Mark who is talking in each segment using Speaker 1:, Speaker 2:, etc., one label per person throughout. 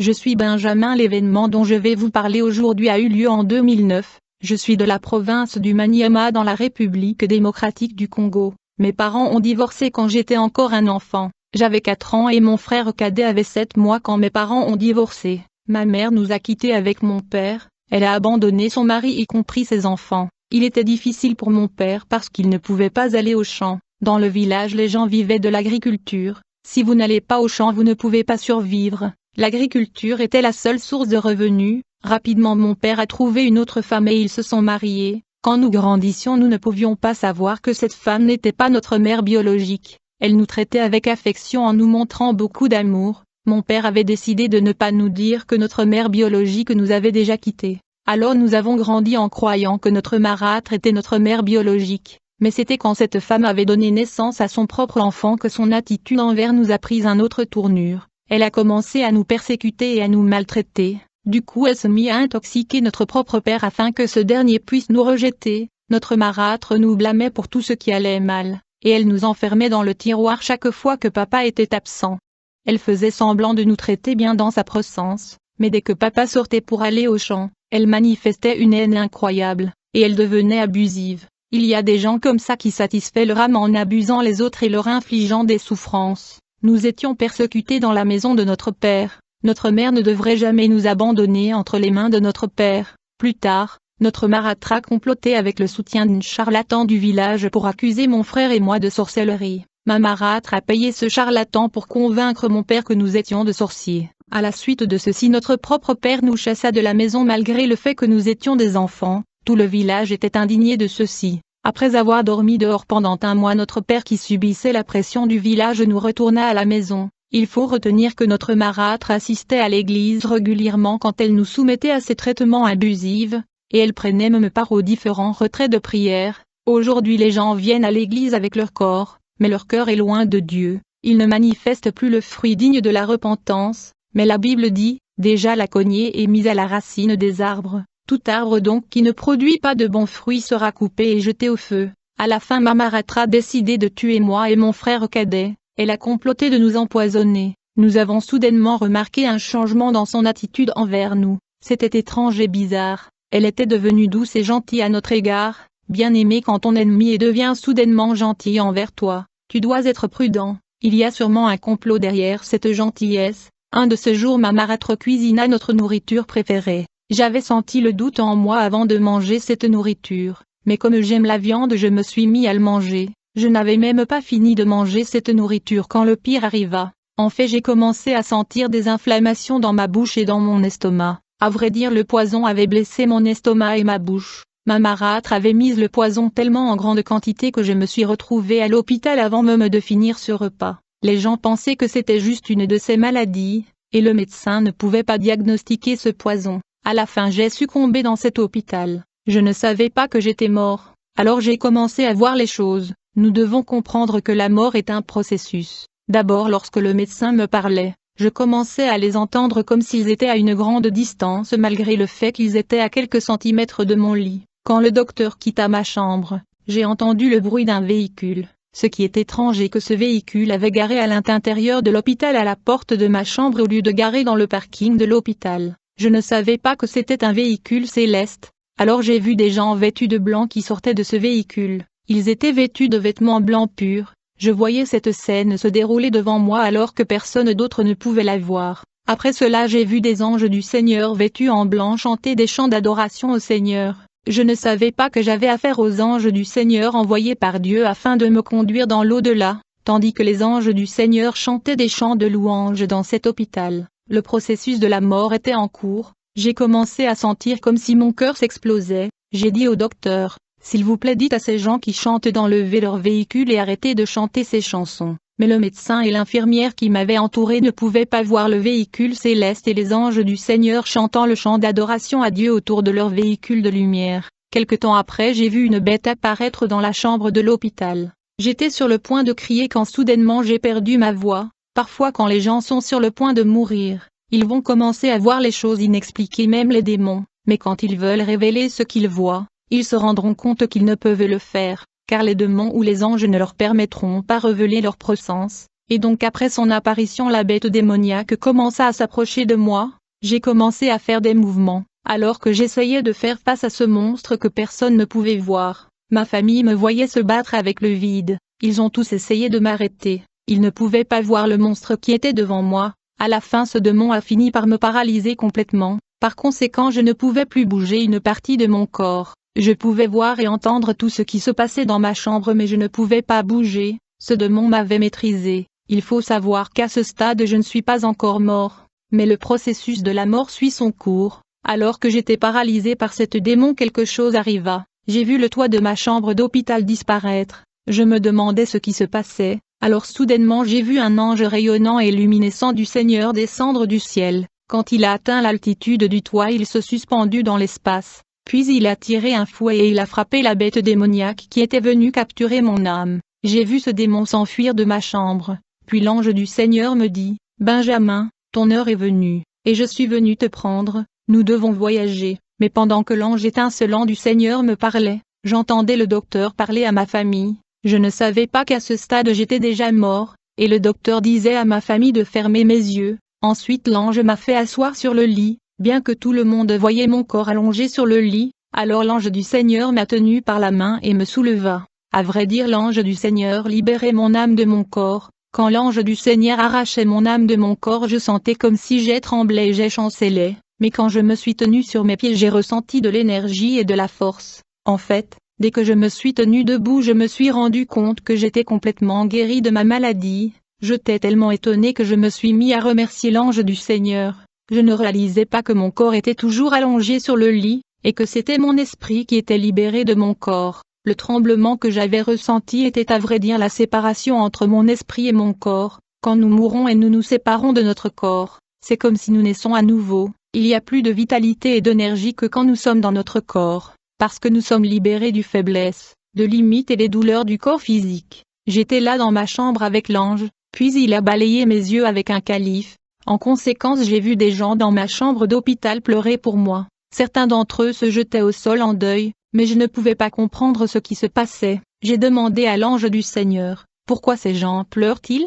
Speaker 1: Je suis Benjamin. L'événement dont je vais vous parler aujourd'hui a eu lieu en 2009. Je suis de la province du Maniema dans la République démocratique du Congo. Mes parents ont divorcé quand j'étais encore un enfant. J'avais 4 ans et mon frère cadet avait 7 mois quand mes parents ont divorcé. Ma mère nous a quittés avec mon père. Elle a abandonné son mari y compris ses enfants. Il était difficile pour mon père parce qu'il ne pouvait pas aller au champ. Dans le village, les gens vivaient de l'agriculture. Si vous n'allez pas au champ, vous ne pouvez pas survivre. L'agriculture était la seule source de revenus. Rapidement, mon père a trouvé une autre femme et ils se sont mariés. Quand nous grandissions, nous ne pouvions pas savoir que cette femme n'était pas notre mère biologique. Elle nous traitait avec affection en nous montrant beaucoup d'amour. Mon père avait décidé de ne pas nous dire que notre mère biologique nous avait déjà quittés. Alors nous avons grandi en croyant que notre marâtre était notre mère biologique. Mais c'était quand cette femme avait donné naissance à son propre enfant que son attitude envers nous a pris une autre tournure. Elle a commencé à nous persécuter et à nous maltraiter. Du coup, elle se mit à intoxiquer notre propre père afin que ce dernier puisse nous rejeter. Notre marâtre nous blâmait pour tout ce qui allait mal, et elle nous enfermait dans le tiroir chaque fois que papa était absent. Elle faisait semblant de nous traiter bien dans sa présence, mais dès que papa sortait pour aller au champ, elle manifestait une haine incroyable, et elle devenait abusive. Il y a des gens comme ça qui satisfait leur âme en abusant les autres et leur infligeant des souffrances. Nous étions persécutés dans la maison de notre père. Notre mère ne devrait jamais nous abandonner entre les mains de notre père. Plus tard, notre marâtre a comploté avec le soutien d'un charlatan du village pour accuser mon frère et moi de sorcellerie. Ma marâtre a payé ce charlatan pour convaincre mon père que nous étions de sorciers. À la suite de ceci, notre propre père nous chassa de la maison malgré le fait que nous étions des enfants. Tout le village était indigné de ceci. Après avoir dormi dehors pendant un mois, notre père qui subissait la pression du village nous retourna à la maison. Il faut retenir que notre marâtre assistait à l'église régulièrement quand elle nous soumettait à ces traitements abusifs, et elle prenait même part aux différents retraits de prière. Aujourd'hui les gens viennent à l'église avec leur corps, mais leur cœur est loin de Dieu. Ils ne manifestent plus le fruit digne de la repentance, mais la Bible dit, déjà la cognée est mise à la racine des arbres. Tout arbre donc qui ne produit pas de bons fruits sera coupé et jeté au feu. À la fin, ma marâtre a décidé de tuer moi et mon frère cadet. Elle a comploté de nous empoisonner. Nous avons soudainement remarqué un changement dans son attitude envers nous. C'était étrange et bizarre. Elle était devenue douce et gentille à notre égard. Bien-aimé, quand ton ennemi devient soudainement gentil envers toi, tu dois être prudent. Il y a sûrement un complot derrière cette gentillesse. Un de ces jours, ma marâtre cuisina notre nourriture préférée. J'avais senti le doute en moi avant de manger cette nourriture. Mais comme j'aime la viande, je me suis mis à le manger. Je n'avais même pas fini de manger cette nourriture quand le pire arriva. En fait, j'ai commencé à sentir des inflammations dans ma bouche et dans mon estomac. À vrai dire, le poison avait blessé mon estomac et ma bouche. Ma marâtre avait mis le poison tellement en grande quantité que je me suis retrouvée à l'hôpital avant même de finir ce repas. Les gens pensaient que c'était juste une de ces maladies, et le médecin ne pouvait pas diagnostiquer ce poison. À la fin, j'ai succombé dans cet hôpital. Je ne savais pas que j'étais mort. Alors j'ai commencé à voir les choses. Nous devons comprendre que la mort est un processus. D'abord, lorsque le médecin me parlait, je commençais à les entendre comme s'ils étaient à une grande distance malgré le fait qu'ils étaient à quelques centimètres de mon lit. Quand le docteur quitta ma chambre, j'ai entendu le bruit d'un véhicule. Ce qui est étrange est que ce véhicule avait garé à l'intérieur de l'hôpital à la porte de ma chambre au lieu de garer dans le parking de l'hôpital. Je ne savais pas que c'était un véhicule céleste. Alors j'ai vu des gens vêtus de blanc qui sortaient de ce véhicule. Ils étaient vêtus de vêtements blancs purs. Je voyais cette scène se dérouler devant moi alors que personne d'autre ne pouvait la voir. Après cela, j'ai vu des anges du Seigneur vêtus en blanc chanter des chants d'adoration au Seigneur. Je ne savais pas que j'avais affaire aux anges du Seigneur envoyés par Dieu afin de me conduire dans l'au-delà, tandis que les anges du Seigneur chantaient des chants de louange dans cet hôpital. Le processus de la mort était en cours. J'ai commencé à sentir comme si mon cœur s'explosait. J'ai dit au docteur, s'il vous plaît, dites à ces gens qui chantent d'enlever leur véhicule et arrêter de chanter ces chansons. Mais le médecin et l'infirmière qui m'avaient entouré ne pouvaient pas voir le véhicule céleste et les anges du Seigneur chantant le chant d'adoration à Dieu autour de leur véhicule de lumière. Quelque temps après, j'ai vu une bête apparaître dans la chambre de l'hôpital. J'étais sur le point de crier quand soudainement j'ai perdu ma voix. Parfois, quand les gens sont sur le point de mourir, ils vont commencer à voir les choses inexpliquées, même les démons. Mais quand ils veulent révéler ce qu'ils voient, ils se rendront compte qu'ils ne peuvent le faire, car les démons ou les anges ne leur permettront pas révéler leur présence. Et donc après son apparition la bête démoniaque commença à s'approcher de moi, j'ai commencé à faire des mouvements, alors que j'essayais de faire face à ce monstre que personne ne pouvait voir. Ma famille me voyait se battre avec le vide, ils ont tous essayé de m'arrêter, ils ne pouvaient pas voir le monstre qui était devant moi. À la fin ce démon a fini par me paralyser complètement, par conséquent je ne pouvais plus bouger une partie de mon corps. Je pouvais voir et entendre tout ce qui se passait dans ma chambre mais je ne pouvais pas bouger, ce démon m'avait maîtrisé. Il faut savoir qu'à ce stade je ne suis pas encore mort, mais le processus de la mort suit son cours. Alors que j'étais paralysé par cette démon quelque chose arriva, j'ai vu le toit de ma chambre d'hôpital disparaître, je me demandais ce qui se passait, alors soudainement j'ai vu un ange rayonnant et luminescent du Seigneur descendre du ciel. Quand il a atteint l'altitude du toit il se suspendut dans l'espace. Puis il a tiré un fouet et il a frappé la bête démoniaque qui était venue capturer mon âme. J'ai vu ce démon s'enfuir de ma chambre. Puis l'ange du Seigneur me dit, « Benjamin, ton heure est venue, et je suis venu te prendre, nous devons voyager. » Mais pendant que l'ange étincelant du Seigneur me parlait, j'entendais le docteur parler à ma famille. Je ne savais pas qu'à ce stade j'étais déjà mort, et le docteur disait à ma famille de fermer mes yeux. Ensuite l'ange m'a fait asseoir sur le lit. Bien que tout le monde voyait mon corps allongé sur le lit, alors l'ange du Seigneur m'a tenu par la main et me souleva. À vrai dire l'ange du Seigneur libérait mon âme de mon corps. Quand l'ange du Seigneur arrachait mon âme de mon corps je sentais comme si j'ai tremblé et j'ai chancelé, mais quand je me suis tenu sur mes pieds j'ai ressenti de l'énergie et de la force. En fait, dès que je me suis tenu debout je me suis rendu compte que j'étais complètement guéri de ma maladie. J'étais tellement étonné que je me suis mis à remercier l'ange du Seigneur. Je ne réalisais pas que mon corps était toujours allongé sur le lit, et que c'était mon esprit qui était libéré de mon corps. Le tremblement que j'avais ressenti était à vrai dire la séparation entre mon esprit et mon corps. Quand nous mourons et nous nous séparons de notre corps, c'est comme si nous naissons à nouveau. Il y a plus de vitalité et d'énergie que quand nous sommes dans notre corps, parce que nous sommes libérés du faiblesse, de limites et des douleurs du corps physique. J'étais là dans ma chambre avec l'ange, puis il a balayé mes yeux avec un calife. En conséquence j'ai vu des gens dans ma chambre d'hôpital pleurer pour moi. Certains d'entre eux se jetaient au sol en deuil, mais je ne pouvais pas comprendre ce qui se passait. J'ai demandé à l'ange du Seigneur, « Pourquoi ces gens pleurent-ils?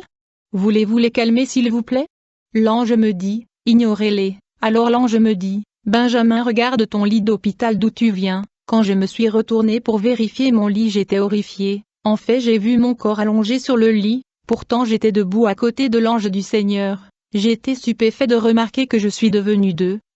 Speaker 1: Voulez-vous les calmer s'il vous plaît ?» L'ange me dit, « Ignorez-les. » Alors l'ange me dit, « Benjamin regarde ton lit d'hôpital d'où tu viens. » Quand je me suis retourné pour vérifier mon lit j'étais horrifié. En fait j'ai vu mon corps allongé sur le lit, pourtant j'étais debout à côté de l'ange du Seigneur. J'ai été stupéfait de remarquer que je suis devenu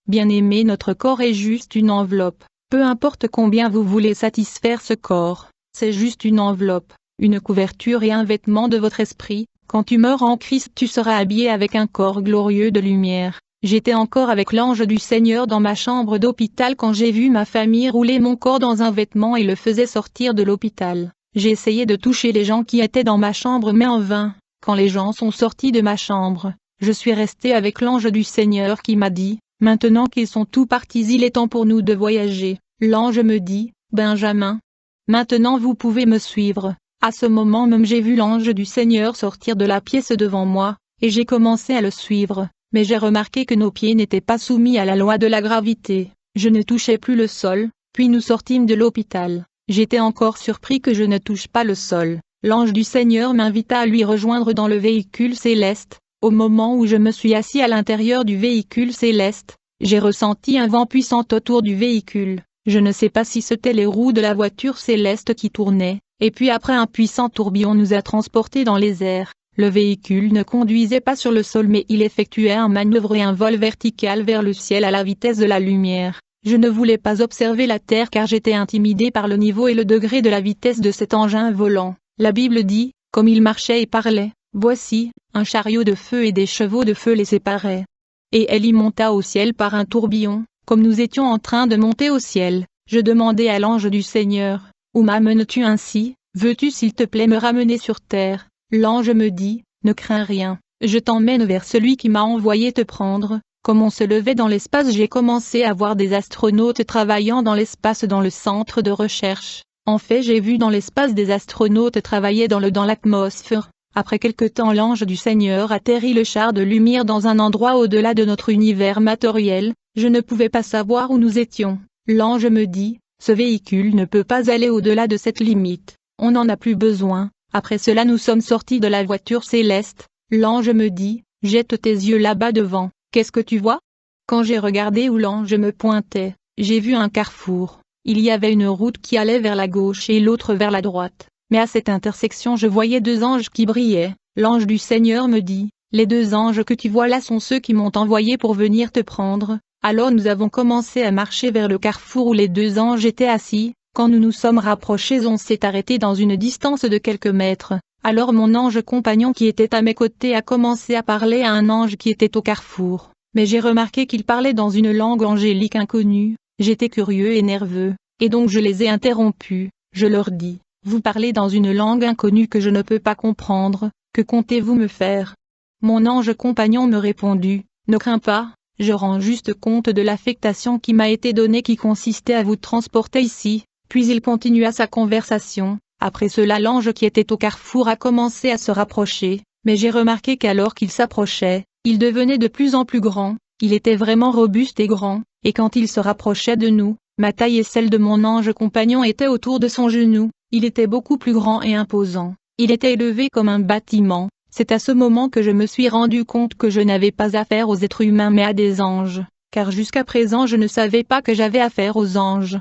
Speaker 1: bien-aimé, notre corps est juste une enveloppe. Peu importe combien vous voulez satisfaire ce corps, c'est juste une enveloppe, une couverture et un vêtement de votre esprit. Quand tu meurs en Christ tu seras habillé avec un corps glorieux de lumière. J'étais encore avec l'ange du Seigneur dans ma chambre d'hôpital quand j'ai vu ma famille rouler mon corps dans un vêtement et le faisait sortir de l'hôpital. J'ai essayé de toucher les gens qui étaient dans ma chambre mais en vain. Quand les gens sont sortis de ma chambre, je suis resté avec l'ange du Seigneur qui m'a dit, « Maintenant qu'ils sont tous partis il est temps pour nous de voyager. » L'ange me dit, « Benjamin, maintenant vous pouvez me suivre. » À ce moment même j'ai vu l'ange du Seigneur sortir de la pièce devant moi, et j'ai commencé à le suivre, mais j'ai remarqué que nos pieds n'étaient pas soumis à la loi de la gravité. Je ne touchais plus le sol, puis nous sortîmes de l'hôpital. J'étais encore surpris que je ne touche pas le sol. L'ange du Seigneur m'invita à lui rejoindre dans le véhicule céleste. Au moment où je me suis assis à l'intérieur du véhicule céleste, j'ai ressenti un vent puissant autour du véhicule. Je ne sais pas si c'était les roues de la voiture céleste qui tournaient, et puis après un puissant tourbillon nous a transportés dans les airs. Le véhicule ne conduisait pas sur le sol mais il effectuait un manœuvre et un vol vertical vers le ciel à la vitesse de la lumière. Je ne voulais pas observer la terre car j'étais intimidé par le niveau et le degré de la vitesse de cet engin volant. La Bible dit, comme il marchait et parlait, voici, un chariot de feu et des chevaux de feu les séparaient. Et elle y monta au ciel par un tourbillon, comme nous étions en train de monter au ciel. Je demandai à l'ange du Seigneur, où m'amènes-tu ainsi, veux-tu s'il te plaît me ramener sur terre? L'ange me dit, ne crains rien, je t'emmène vers celui qui m'a envoyé te prendre. Comme on se levait dans l'espace j'ai commencé à voir des astronautes travaillant dans l'espace dans le centre de recherche. En fait j'ai vu dans l'espace des astronautes travailler dans l'atmosphère. Après quelque temps l'ange du Seigneur atterrit le char de lumière dans un endroit au-delà de notre univers matériel. Je ne pouvais pas savoir où nous étions. L'ange me dit, ce véhicule ne peut pas aller au-delà de cette limite. On n'en a plus besoin. Après cela nous sommes sortis de la voiture céleste. L'ange me dit, jette tes yeux là-bas devant, qu'est-ce que tu vois? Quand j'ai regardé où l'ange me pointait, j'ai vu un carrefour. Il y avait une route qui allait vers la gauche et l'autre vers la droite. Mais à cette intersection je voyais deux anges qui brillaient. L'ange du Seigneur me dit, les deux anges que tu vois là sont ceux qui m'ont envoyé pour venir te prendre. Alors nous avons commencé à marcher vers le carrefour où les deux anges étaient assis. Quand nous nous sommes rapprochés, on s'est arrêté dans une distance de quelques mètres. Alors mon ange compagnon qui était à mes côtés a commencé à parler à un ange qui était au carrefour. Mais j'ai remarqué qu'il parlait dans une langue angélique inconnue. J'étais curieux et nerveux, et donc je les ai interrompus. Je leur dis, vous parlez dans une langue inconnue que je ne peux pas comprendre, que comptez-vous me faire? Mon ange compagnon me répondit, ne crains pas, je rends juste compte de l'affectation qui m'a été donnée qui consistait à vous transporter ici. Puis il continua sa conversation. Après cela l'ange qui était au carrefour a commencé à se rapprocher, mais j'ai remarqué qu'alors qu'il s'approchait, il devenait de plus en plus grand, il était vraiment robuste et grand, et quand il se rapprochait de nous, ma taille et celle de mon ange compagnon étaient autour de son genou, il était beaucoup plus grand et imposant, il était élevé comme un bâtiment. C'est à ce moment que je me suis rendu compte que je n'avais pas affaire aux êtres humains mais à des anges, car jusqu'à présent je ne savais pas que j'avais affaire aux anges.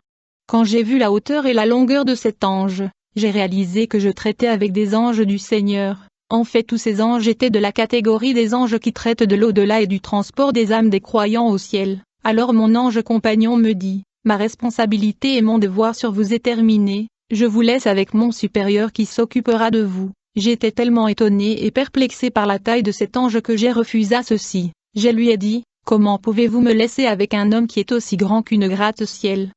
Speaker 1: Quand j'ai vu la hauteur et la longueur de cet ange, j'ai réalisé que je traitais avec des anges du Seigneur. En fait tous ces anges étaient de la catégorie des anges qui traitent de l'au-delà et du transport des âmes des croyants au ciel. Alors mon ange compagnon me dit, ma responsabilité et mon devoir sur vous est terminé, je vous laisse avec mon supérieur qui s'occupera de vous. J'étais tellement étonné et perplexé par la taille de cet ange que j'ai refusé ceci. Je lui ai dit, comment pouvez-vous me laisser avec un homme qui est aussi grand qu'une gratte-ciel?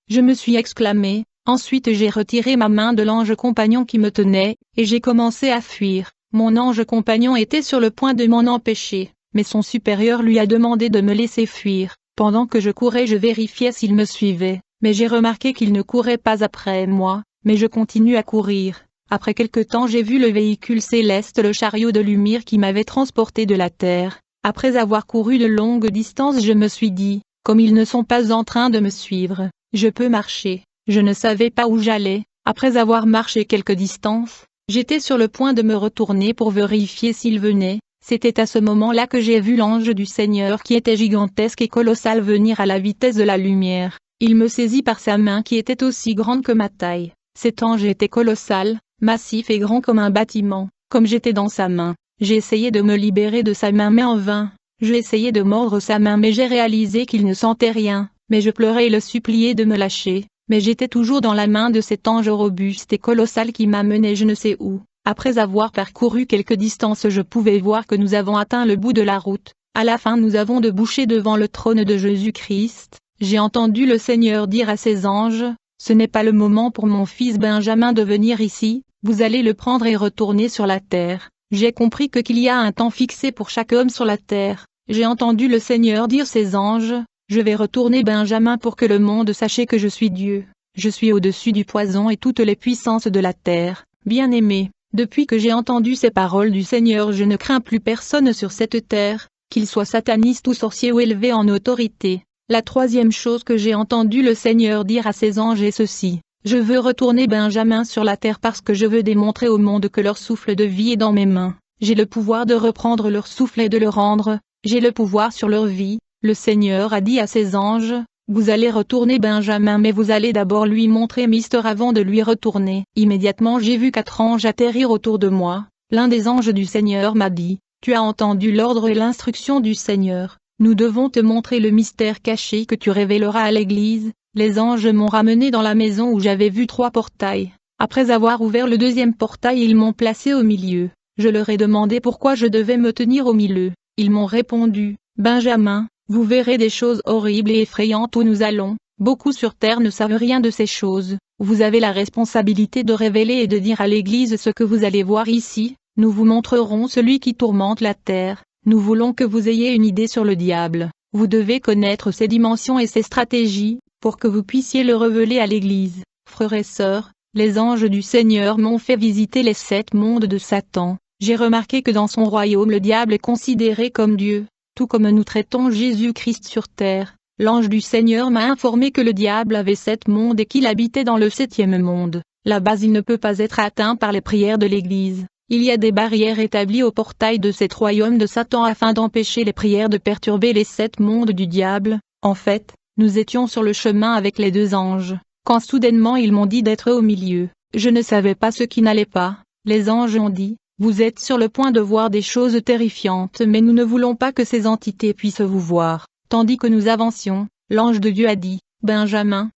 Speaker 1: Je me suis exclamé, ensuite j'ai retiré ma main de l'ange compagnon qui me tenait, et j'ai commencé à fuir. Mon ange compagnon était sur le point de m'en empêcher, mais son supérieur lui a demandé de me laisser fuir. Pendant que je courais je vérifiais s'il me suivait, mais j'ai remarqué qu'il ne courait pas après moi, mais je continue à courir. Après quelque temps j'ai vu le véhicule céleste, le chariot de lumière qui m'avait transporté de la terre. Après avoir couru de longues distances je me suis dit, comme ils ne sont pas en train de me suivre, je peux marcher. Je ne savais pas où j'allais. Après avoir marché quelques distances, j'étais sur le point de me retourner pour vérifier s'il venait. C'était à ce moment-là que j'ai vu l'ange du Seigneur qui était gigantesque et colossal venir à la vitesse de la lumière. Il me saisit par sa main qui était aussi grande que ma taille. Cet ange était colossal, massif et grand comme un bâtiment. Comme j'étais dans sa main, j'ai essayé de me libérer de sa main mais en vain. J'ai essayé de mordre sa main mais j'ai réalisé qu'il ne sentait rien. Mais je pleurais et le suppliais de me lâcher. Mais j'étais toujours dans la main de cet ange robuste et colossal qui m'amenait je ne sais où. Après avoir parcouru quelques distances je pouvais voir que nous avons atteint le bout de la route. À la fin nous avons débouché devant le trône de Jésus-Christ. J'ai entendu le Seigneur dire à ses anges, ce n'est pas le moment pour mon fils Benjamin de venir ici, vous allez le prendre et retourner sur la terre. J'ai compris qu'il y a un temps fixé pour chaque homme sur la terre. J'ai entendu le Seigneur dire ses anges, je vais retourner Benjamin pour que le monde sache que je suis Dieu. Je suis au-dessus du poison et toutes les puissances de la terre. Bien-aimé, depuis que j'ai entendu ces paroles du Seigneur je ne crains plus personne sur cette terre, qu'il soit sataniste ou sorcier ou élevé en autorité. La troisième chose que j'ai entendu le Seigneur dire à ses anges est ceci. Je veux retourner Benjamin sur la terre parce que je veux démontrer au monde que leur souffle de vie est dans mes mains. J'ai le pouvoir de reprendre leur souffle et de le rendre. J'ai le pouvoir sur leur vie. Le Seigneur a dit à ses anges, vous allez retourner Benjamin mais vous allez d'abord lui montrer Mister avant de lui retourner. Immédiatement j'ai vu 4 anges atterrir autour de moi. L'un des anges du Seigneur m'a dit, tu as entendu l'ordre et l'instruction du Seigneur. Nous devons te montrer le mystère caché que tu révéleras à l'Église. Les anges m'ont ramené dans la maison où j'avais vu 3 portails. Après avoir ouvert le deuxième portail ils m'ont placé au milieu. Je leur ai demandé pourquoi je devais me tenir au milieu. Ils m'ont répondu, Benjamin, vous verrez des choses horribles et effrayantes où nous allons. Beaucoup sur terre ne savent rien de ces choses. Vous avez la responsabilité de révéler et de dire à l'Église ce que vous allez voir ici. Nous vous montrerons celui qui tourmente la terre. Nous voulons que vous ayez une idée sur le diable. Vous devez connaître ses dimensions et ses stratégies, pour que vous puissiez le révéler à l'Église. Frères et sœurs, les anges du Seigneur m'ont fait visiter les 7 mondes de Satan. J'ai remarqué que dans son royaume le diable est considéré comme Dieu. Tout comme nous traitons Jésus-Christ sur terre, l'ange du Seigneur m'a informé que le diable avait 7 mondes et qu'il habitait dans le 7e monde. Là-bas il ne peut pas être atteint par les prières de l'Église. Il y a des barrières établies au portail de cet royaume de Satan afin d'empêcher les prières de perturber les 7 mondes du diable. En fait, nous étions sur le chemin avec les 2 anges, quand soudainement ils m'ont dit d'être au milieu. Je ne savais pas ce qui n'allait pas. Les anges ont dit, vous êtes sur le point de voir des choses terrifiantes mais nous ne voulons pas que ces entités puissent vous voir. Tandis que nous avancions, l'ange de Dieu a dit, Benjamin,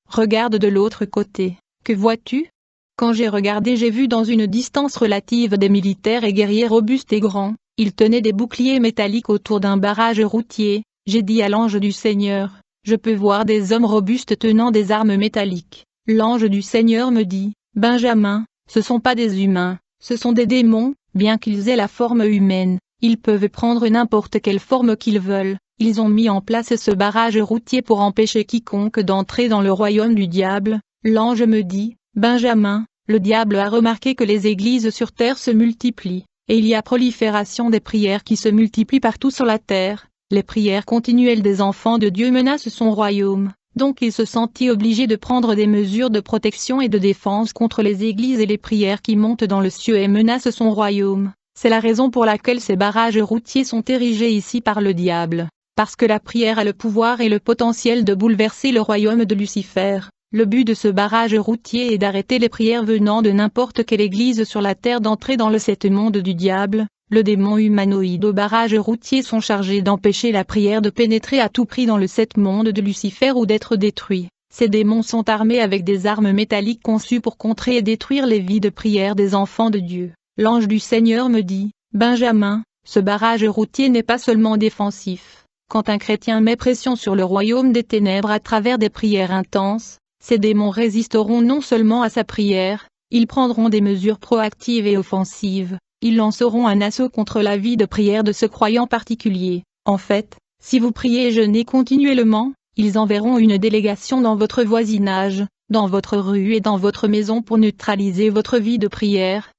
Speaker 1: regarde de l'autre côté. Que vois-tu? Quand j'ai regardé, j'ai vu dans une distance relative des militaires et guerriers robustes et grands. Ils tenaient des boucliers métalliques autour d'un barrage routier. J'ai dit à l'ange du Seigneur, je peux voir des hommes robustes tenant des armes métalliques. L'ange du Seigneur me dit, Benjamin, ce sont pas des humains, ce sont des démons, bien qu'ils aient la forme humaine, ils peuvent prendre n'importe quelle forme qu'ils veulent. Ils ont mis en place ce barrage routier pour empêcher quiconque d'entrer dans le royaume du diable. L'ange me dit, Benjamin, le diable a remarqué que les églises sur terre se multiplient, et il y a prolifération des prières qui se multiplient partout sur la terre. Les prières continuelles des enfants de Dieu menacent son royaume, donc il se sentit obligé de prendre des mesures de protection et de défense contre les églises et les prières qui montent dans le ciel et menacent son royaume. C'est la raison pour laquelle ces barrages routiers sont érigés ici par le diable, parce que la prière a le pouvoir et le potentiel de bouleverser le royaume de Lucifer. Le but de ce barrage routier est d'arrêter les prières venant de n'importe quelle église sur la terre d'entrer dans le 7 monde du diable. Le démon humanoïde au barrage routier sont chargés d'empêcher la prière de pénétrer à tout prix dans le 7 monde de Lucifer ou d'être détruit. Ces démons sont armés avec des armes métalliques conçues pour contrer et détruire les vies de prière des enfants de Dieu. L'ange du Seigneur me dit, Benjamin, ce barrage routier n'est pas seulement défensif. Quand un chrétien met pression sur le royaume des ténèbres à travers des prières intenses, ces démons résisteront non seulement à sa prière, ils prendront des mesures proactives et offensives. Ils lanceront un assaut contre la vie de prière de ce croyant particulier. En fait, si vous priez et jeûnez continuellement, ils enverront une délégation dans votre voisinage, dans votre rue et dans votre maison pour neutraliser votre vie de prière.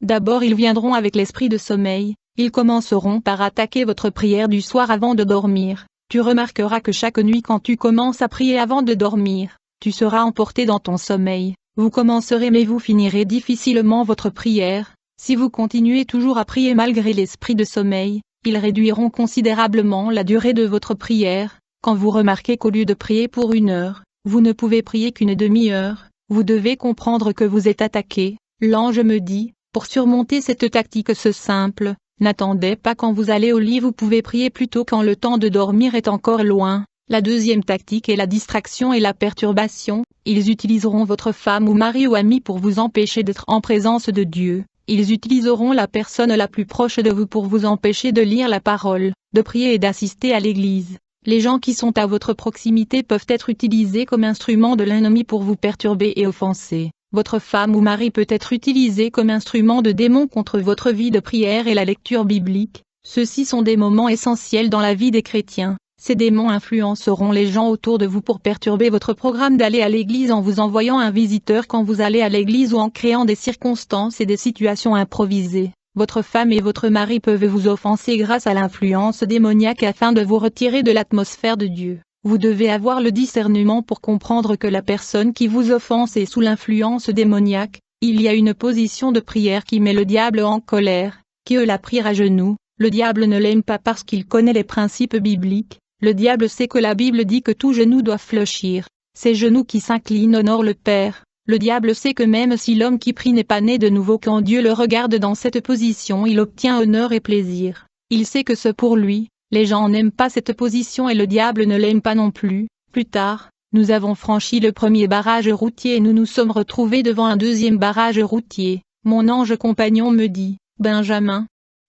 Speaker 1: D'abord ils viendront avec l'esprit de sommeil, ils commenceront par attaquer votre prière du soir avant de dormir. Tu remarqueras que chaque nuit quand tu commences à prier avant de dormir, tu seras emporté dans ton sommeil. Vous commencerez mais vous finirez difficilement votre prière. Si vous continuez toujours à prier malgré l'esprit de sommeil, ils réduiront considérablement la durée de votre prière. Quand vous remarquez qu'au lieu de prier pour 1 heure, vous ne pouvez prier qu'une demi-heure, vous devez comprendre que vous êtes attaqué. L'ange me dit, pour surmonter cette tactique simple, n'attendez pas quand vous allez au lit, vous pouvez prier plutôt quand le temps de dormir est encore loin. La deuxième tactique est la distraction et la perturbation. Ils utiliseront votre femme ou mari ou ami pour vous empêcher d'être en présence de Dieu. Ils utiliseront la personne la plus proche de vous pour vous empêcher de lire la parole, de prier et d'assister à l'église. Les gens qui sont à votre proximité peuvent être utilisés comme instrument de l'ennemi pour vous perturber et offenser. Votre femme ou mari peut être utilisé comme instrument de démon contre votre vie de prière et la lecture biblique. Ceux-ci sont des moments essentiels dans la vie des chrétiens. Ces démons influenceront les gens autour de vous pour perturber votre programme d'aller à l'église en vous envoyant un visiteur quand vous allez à l'église ou en créant des circonstances et des situations improvisées. Votre femme et votre mari peuvent vous offenser grâce à l'influence démoniaque afin de vous retirer de l'atmosphère de Dieu. Vous devez avoir le discernement pour comprendre que la personne qui vous offense est sous l'influence démoniaque. Il y a une position de prière qui met le diable en colère, qui est la prière à genoux. Le diable ne l'aime pas parce qu'il connaît les principes bibliques. Le diable sait que la Bible dit que tout genou doit fléchir. Ces genoux qui s'inclinent honorent le Père. Le diable sait que même si l'homme qui prie n'est pas né de nouveau, quand Dieu le regarde dans cette position, il obtient honneur et plaisir. Il sait que ce pour lui, les gens n'aiment pas cette position et le diable ne l'aime pas non plus. Plus tard, nous avons franchi le premier barrage routier et nous nous sommes retrouvés devant un deuxième barrage routier. Mon ange compagnon me dit, Benjamin,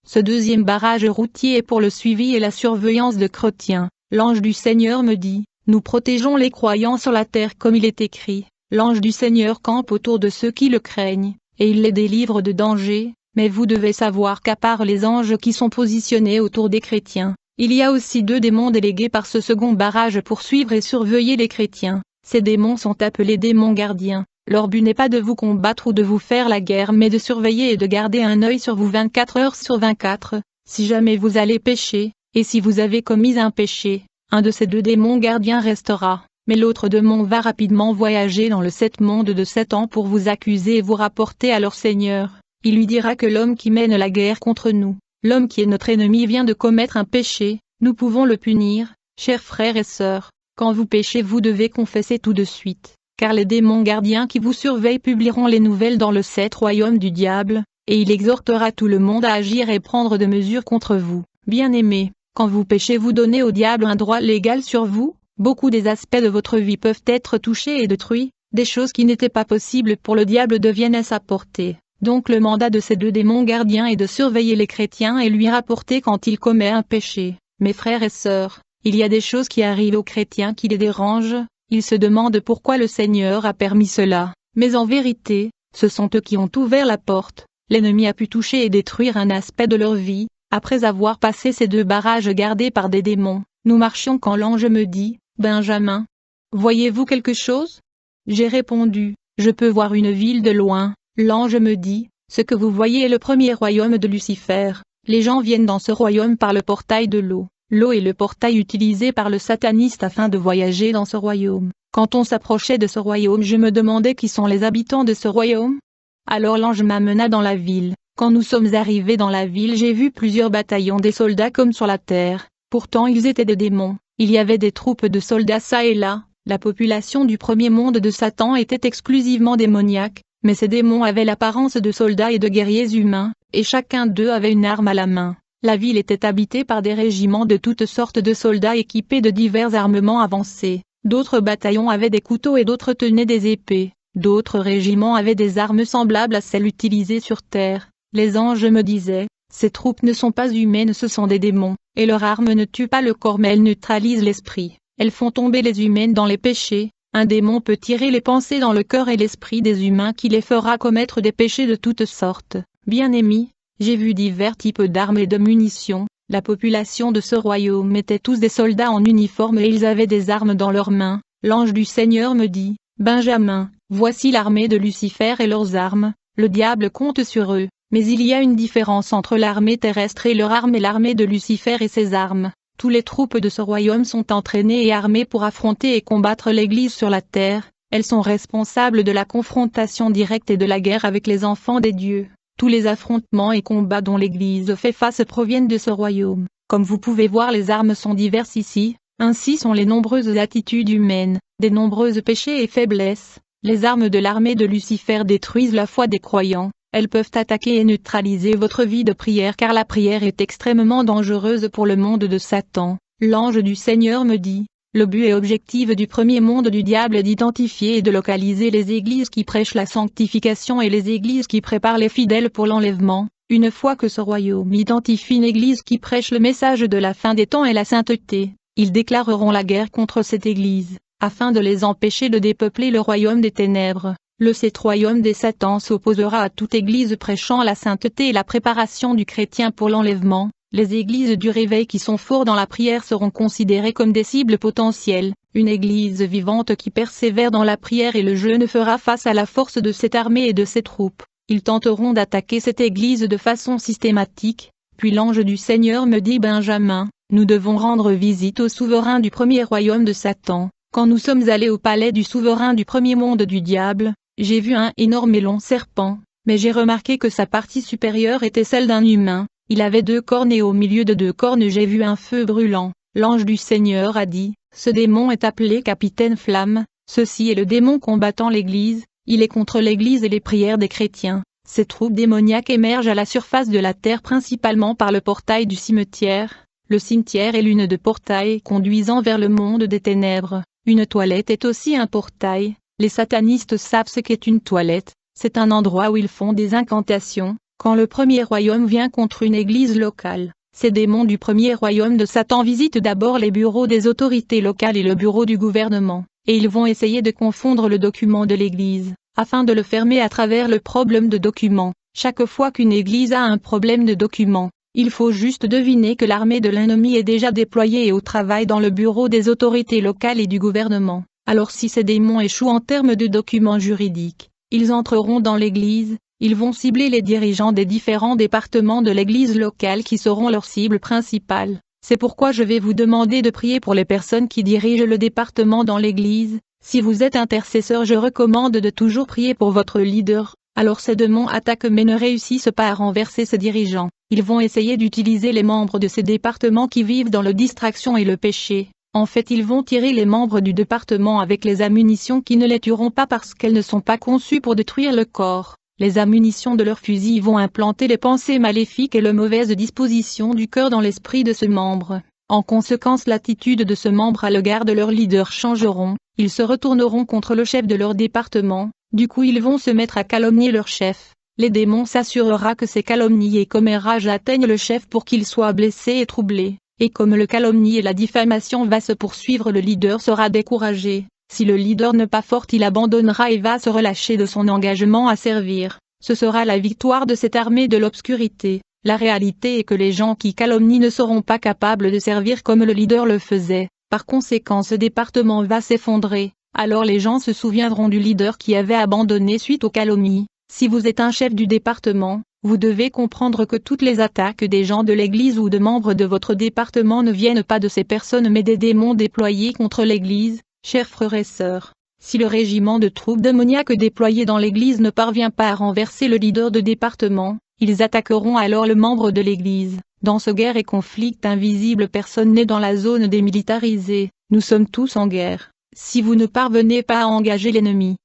Speaker 1: ce deuxième barrage routier est pour le suivi et la surveillance de chrétiens. L'ange du Seigneur me dit, nous protégeons les croyants sur la terre comme il est écrit. L'ange du Seigneur campe autour de ceux qui le craignent, et il les délivre de danger. Mais vous devez savoir qu'à part les anges qui sont positionnés autour des chrétiens, il y a aussi 2 démons délégués par ce second barrage pour suivre et surveiller les chrétiens. Ces démons sont appelés démons gardiens. Leur but n'est pas de vous combattre ou de vous faire la guerre mais de surveiller et de garder un œil sur vous 24 heures sur 24. Si jamais vous allez pécher, et si vous avez commis un péché, un de ces 2 démons gardiens restera, mais l'autre démon va rapidement voyager dans le 7 monde de Satan pour vous accuser et vous rapporter à leur Seigneur. il lui dira que l'homme qui mène la guerre contre nous, l'homme qui est notre ennemi vient de commettre un péché, nous pouvons le punir, chers frères et sœurs, quand vous péchez vous devez confesser tout de suite, car les démons gardiens qui vous surveillent publieront les nouvelles dans le 7 royaume du diable, et il exhortera tout le monde à agir et prendre de mesures contre vous. Bien-aimés, quand vous péchez vous donnez au diable un droit légal sur vous, beaucoup des aspects de votre vie peuvent être touchés et détruits, des choses qui n'étaient pas possibles pour le diable deviennent à sa portée. Donc le mandat de ces 2 démons gardiens est de surveiller les chrétiens et lui rapporter quand il commet un péché. Mes frères et sœurs, il y a des choses qui arrivent aux chrétiens qui les dérangent, ils se demandent pourquoi le Seigneur a permis cela, mais en vérité, ce sont eux qui ont ouvert la porte. L'ennemi a pu toucher et détruire un aspect de leur vie, après avoir passé ces 2 barrages gardés par des démons. Nous marchions quand l'ange me dit, « Benjamin, voyez-vous quelque chose ?» J'ai répondu, « Je peux voir une ville de loin. » L'ange me dit, « Ce que vous voyez est le premier royaume de Lucifer. Les gens viennent dans ce royaume par le portail de l'eau. L'eau est le portail utilisé par le sataniste afin de voyager dans ce royaume. Quand on s'approchait de ce royaume je me demandais qui sont les habitants de ce royaume. Alors l'ange m'amena dans la ville. Quand nous sommes arrivés dans la ville j'ai vu plusieurs bataillons des soldats comme sur la terre, pourtant ils étaient des démons, il y avait des troupes de soldats çà et là, la population du premier monde de Satan était exclusivement démoniaque, mais ces démons avaient l'apparence de soldats et de guerriers humains, et chacun d'eux avait une arme à la main. La ville était habitée par des régiments de toutes sortes de soldats équipés de divers armements avancés, d'autres bataillons avaient des couteaux et d'autres tenaient des épées, d'autres régiments avaient des armes semblables à celles utilisées sur terre. Les anges me disaient, ces troupes ne sont pas humaines ce sont des démons, et leurs armes ne tuent pas le corps mais elles neutralisent l'esprit, elles font tomber les humains dans les péchés. Un démon peut tirer les pensées dans le cœur et l'esprit des humains qui les fera commettre des péchés de toutes sortes. Bien-aimés, j'ai vu divers types d'armes et de munitions, la population de ce royaume était tous des soldats en uniforme et ils avaient des armes dans leurs mains. L'ange du Seigneur me dit, « Benjamin, voici l'armée de Lucifer et leurs armes, le diable compte sur eux, mais il y a une différence entre l'armée terrestre et leur arme et l'armée de Lucifer et ses armes. Tous les troupes de ce royaume sont entraînées et armées pour affronter et combattre l'Église sur la terre, elles sont responsables de la confrontation directe et de la guerre avec les enfants des dieux. Tous les affrontements et combats dont l'Église fait face proviennent de ce royaume. Comme vous pouvez voir les armes sont diverses ici, ainsi sont les nombreuses attitudes humaines, des nombreuses péchés et faiblesses. Les armes de l'armée de Lucifer détruisent la foi des croyants. Elles peuvent attaquer et neutraliser votre vie de prière car la prière est extrêmement dangereuse pour le monde de Satan. L'ange du Seigneur me dit, le but et objectif du premier monde du diable est d'identifier et de localiser les églises qui prêchent la sanctification et les églises qui préparent les fidèles pour l'enlèvement. Une fois que ce royaume identifie une église qui prêche le message de la fin des temps et la sainteté, ils déclareront la guerre contre cette église, afin de les empêcher de dépeupler le royaume des ténèbres. Le 7 royaume des Satan s'opposera à toute église prêchant la sainteté et la préparation du chrétien pour l'enlèvement. Les églises du réveil qui sont forts dans la prière seront considérées comme des cibles potentielles. Une église vivante qui persévère dans la prière et le jeûne fera face à la force de cette armée et de ses troupes. Ils tenteront d'attaquer cette église de façon systématique. Puis l'ange du Seigneur me dit, Benjamin, nous devons rendre visite au souverain du premier royaume de Satan. Quand nous sommes allés au palais du souverain du premier monde du diable, j'ai vu un énorme et long serpent, mais j'ai remarqué que sa partie supérieure était celle d'un humain. Il avait 2 cornes et au milieu de 2 cornes j'ai vu un feu brûlant. L'ange du Seigneur a dit, ce démon est appelé Capitaine Flamme, ceci est le démon combattant l'Église, il est contre l'Église et les prières des chrétiens. Ces troupes démoniaques émergent à la surface de la terre principalement par le portail du cimetière. Le cimetière est l'une de portails conduisant vers le monde des ténèbres. Une toilette est aussi un portail. Les satanistes savent ce qu'est une toilette, c'est un endroit où ils font des incantations. Quand le premier royaume vient contre une église locale, ces démons du premier royaume de Satan visitent d'abord les bureaux des autorités locales et le bureau du gouvernement, et ils vont essayer de confondre le document de l'église, afin de le fermer à travers le problème de document. Chaque fois qu'une église a un problème de document, il faut juste deviner que l'armée de l'ennemi est déjà déployée et au travail dans le bureau des autorités locales et du gouvernement. Alors si ces démons échouent en termes de documents juridiques, ils entreront dans l'église, ils vont cibler les dirigeants des différents départements de l'église locale qui seront leur cible principale. C'est pourquoi je vais vous demander de prier pour les personnes qui dirigent le département dans l'église. Si vous êtes intercesseur je recommande de toujours prier pour votre leader, Alors ces démons attaquent mais ne réussissent pas à renverser ses dirigeants. Ils vont essayer d'utiliser les membres de ces départements qui vivent dans la distraction et le péché. En fait, ils vont tirer les membres du département avec les ammunitions qui ne les tueront pas parce qu'elles ne sont pas conçues pour détruire le corps. Les ammunitions de leurs fusils vont implanter les pensées maléfiques et les mauvaises dispositions du cœur dans l'esprit de ce membre. En conséquence, l'attitude de ce membre à l'égard de leur leader changeront, ils se retourneront contre le chef de leur département, du coup ils vont se mettre à calomnier leur chef. Les démons s'assurera que ces calomnies et commérages atteignent le chef pour qu'il soit blessé et troublé, et comme le calomnie et la diffamation va se poursuivre, le leader sera découragé. Si le leader n'est pas fort, il abandonnera et va se relâcher de son engagement à servir. Ce sera la victoire de cette armée de l'obscurité. La réalité est que les gens qui calomnient ne seront pas capables de servir comme le leader le faisait. Par conséquent, ce département va s'effondrer. Alors les gens se souviendront du leader qui avait abandonné suite aux calomnies. Si vous êtes un chef du département, vous devez comprendre que toutes les attaques des gens de l'Église ou de membres de votre département ne viennent pas de ces personnes mais des démons déployés contre l'Église. Chers frères et sœurs, si le régiment de troupes démoniaques déployé dans l'Église ne parvient pas à renverser le leader de département, ils attaqueront alors le membre de l'Église. Dans ce guerre et conflit invisible, personne n'est dans la zone démilitarisée, nous sommes tous en guerre. Si vous ne parvenez pas à engager l'ennemi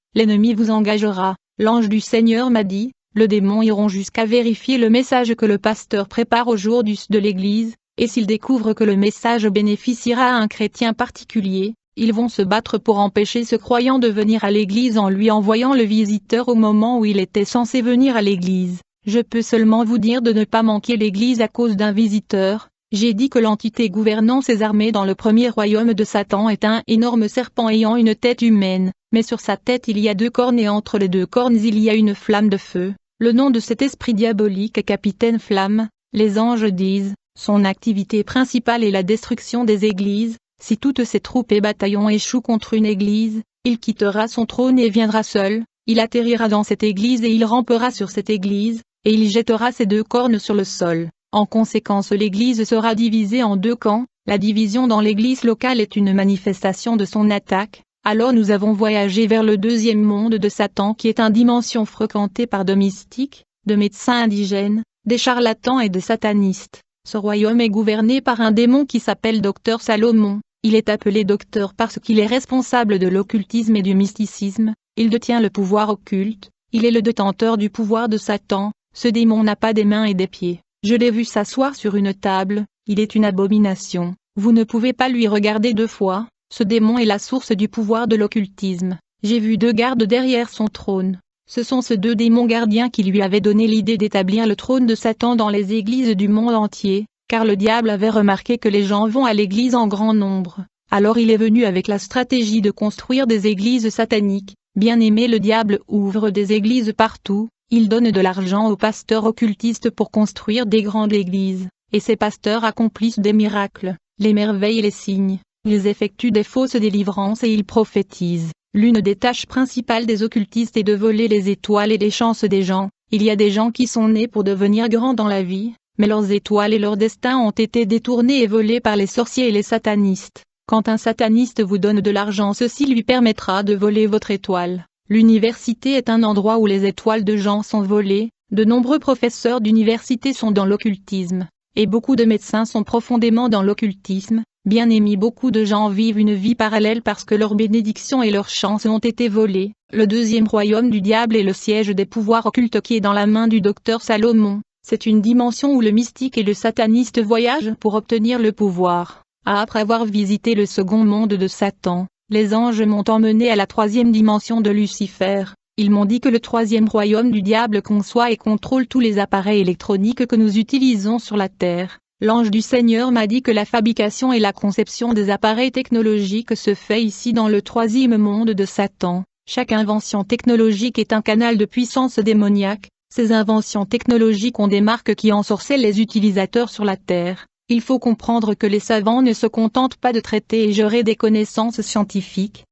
Speaker 1: vous engagera. L'ange du Seigneur m'a dit, les démons iront jusqu'à vérifier le message que le pasteur prépare au jour de l'Église, et s'ils découvrent que le message bénéficiera à un chrétien particulier, ils vont se battre pour empêcher ce croyant de venir à l'église en lui envoyant le visiteur au moment où il était censé venir à l'église. Je peux seulement vous dire de ne pas manquer l'église à cause d'un visiteur. J'ai dit que l'entité gouvernant ces armées dans le premier royaume de Satan est un énorme serpent ayant une tête humaine, mais sur sa tête il y a 2 cornes et entre les 2 cornes il y a une flamme de feu. Le nom de cet esprit diabolique est Capitaine Flamme. Les anges disent, son activité principale est la destruction des églises. Si toutes ses troupes et bataillons échouent contre une église, il quittera son trône et viendra seul, il atterrira dans cette église et il rampera sur cette église, et il jettera ses 2 cornes sur le sol. En conséquence, l'église sera divisée en 2 camps, la division dans l'église locale est une manifestation de son attaque. Alors nous avons voyagé vers le 2e monde de Satan qui est une dimension fréquentée par de mystiques, de médecins indigènes, des charlatans et des satanistes. Ce royaume est gouverné par un démon qui s'appelle Docteur Salomon. Il est appelé docteur parce qu'il est responsable de l'occultisme et du mysticisme, il détient le pouvoir occulte, il est le détenteur du pouvoir de Satan. Ce démon n'a pas des mains et des pieds. Je l'ai vu s'asseoir sur une table, il est une abomination, vous ne pouvez pas lui regarder 2 fois, ce démon est la source du pouvoir de l'occultisme. J'ai vu 2 gardes derrière son trône. Ce sont ces 2 démons gardiens qui lui avaient donné l'idée d'établir le trône de Satan dans les églises du monde entier, car le diable avait remarqué que les gens vont à l'église en grand nombre. Alors il est venu avec la stratégie de construire des églises sataniques. Bien aimé, le diable ouvre des églises partout, il donne de l'argent aux pasteurs occultistes pour construire des grandes églises, et ces pasteurs accomplissent des miracles, les merveilles et les signes. Ils effectuent des fausses délivrances et ils prophétisent. L'une des tâches principales des occultistes est de voler les étoiles et les chances des gens. Il y a des gens qui sont nés pour devenir grands dans la vie, mais leurs étoiles et leur destin ont été détournés et volés par les sorciers et les satanistes. Quand un sataniste vous donne de l'argent, ceci lui permettra de voler votre étoile. L'université est un endroit où les étoiles de gens sont volées. De nombreux professeurs d'université sont dans l'occultisme, et beaucoup de médecins sont profondément dans l'occultisme. Bien aimé, beaucoup de gens vivent une vie parallèle parce que leurs bénédictions et leurs chances ont été volées. Le 2e royaume du diable est le siège des pouvoirs occultes qui est dans la main du docteur Salomon. C'est une dimension où le mystique et le sataniste voyagent pour obtenir le pouvoir. Après avoir visité le 2e monde de Satan, les anges m'ont emmené à la 3e dimension de Lucifer. Ils m'ont dit que le 3e royaume du diable conçoit et contrôle tous les appareils électroniques que nous utilisons sur la terre. L'ange du Seigneur m'a dit que la fabrication et la conception des appareils technologiques se fait ici dans le 3e monde de Satan. Chaque invention technologique est un canal de puissance démoniaque. Ces inventions technologiques ont des marques qui ensorcellent les utilisateurs sur la terre. Il faut comprendre que les savants ne se contentent pas de traiter et gérer des connaissances scientifiques,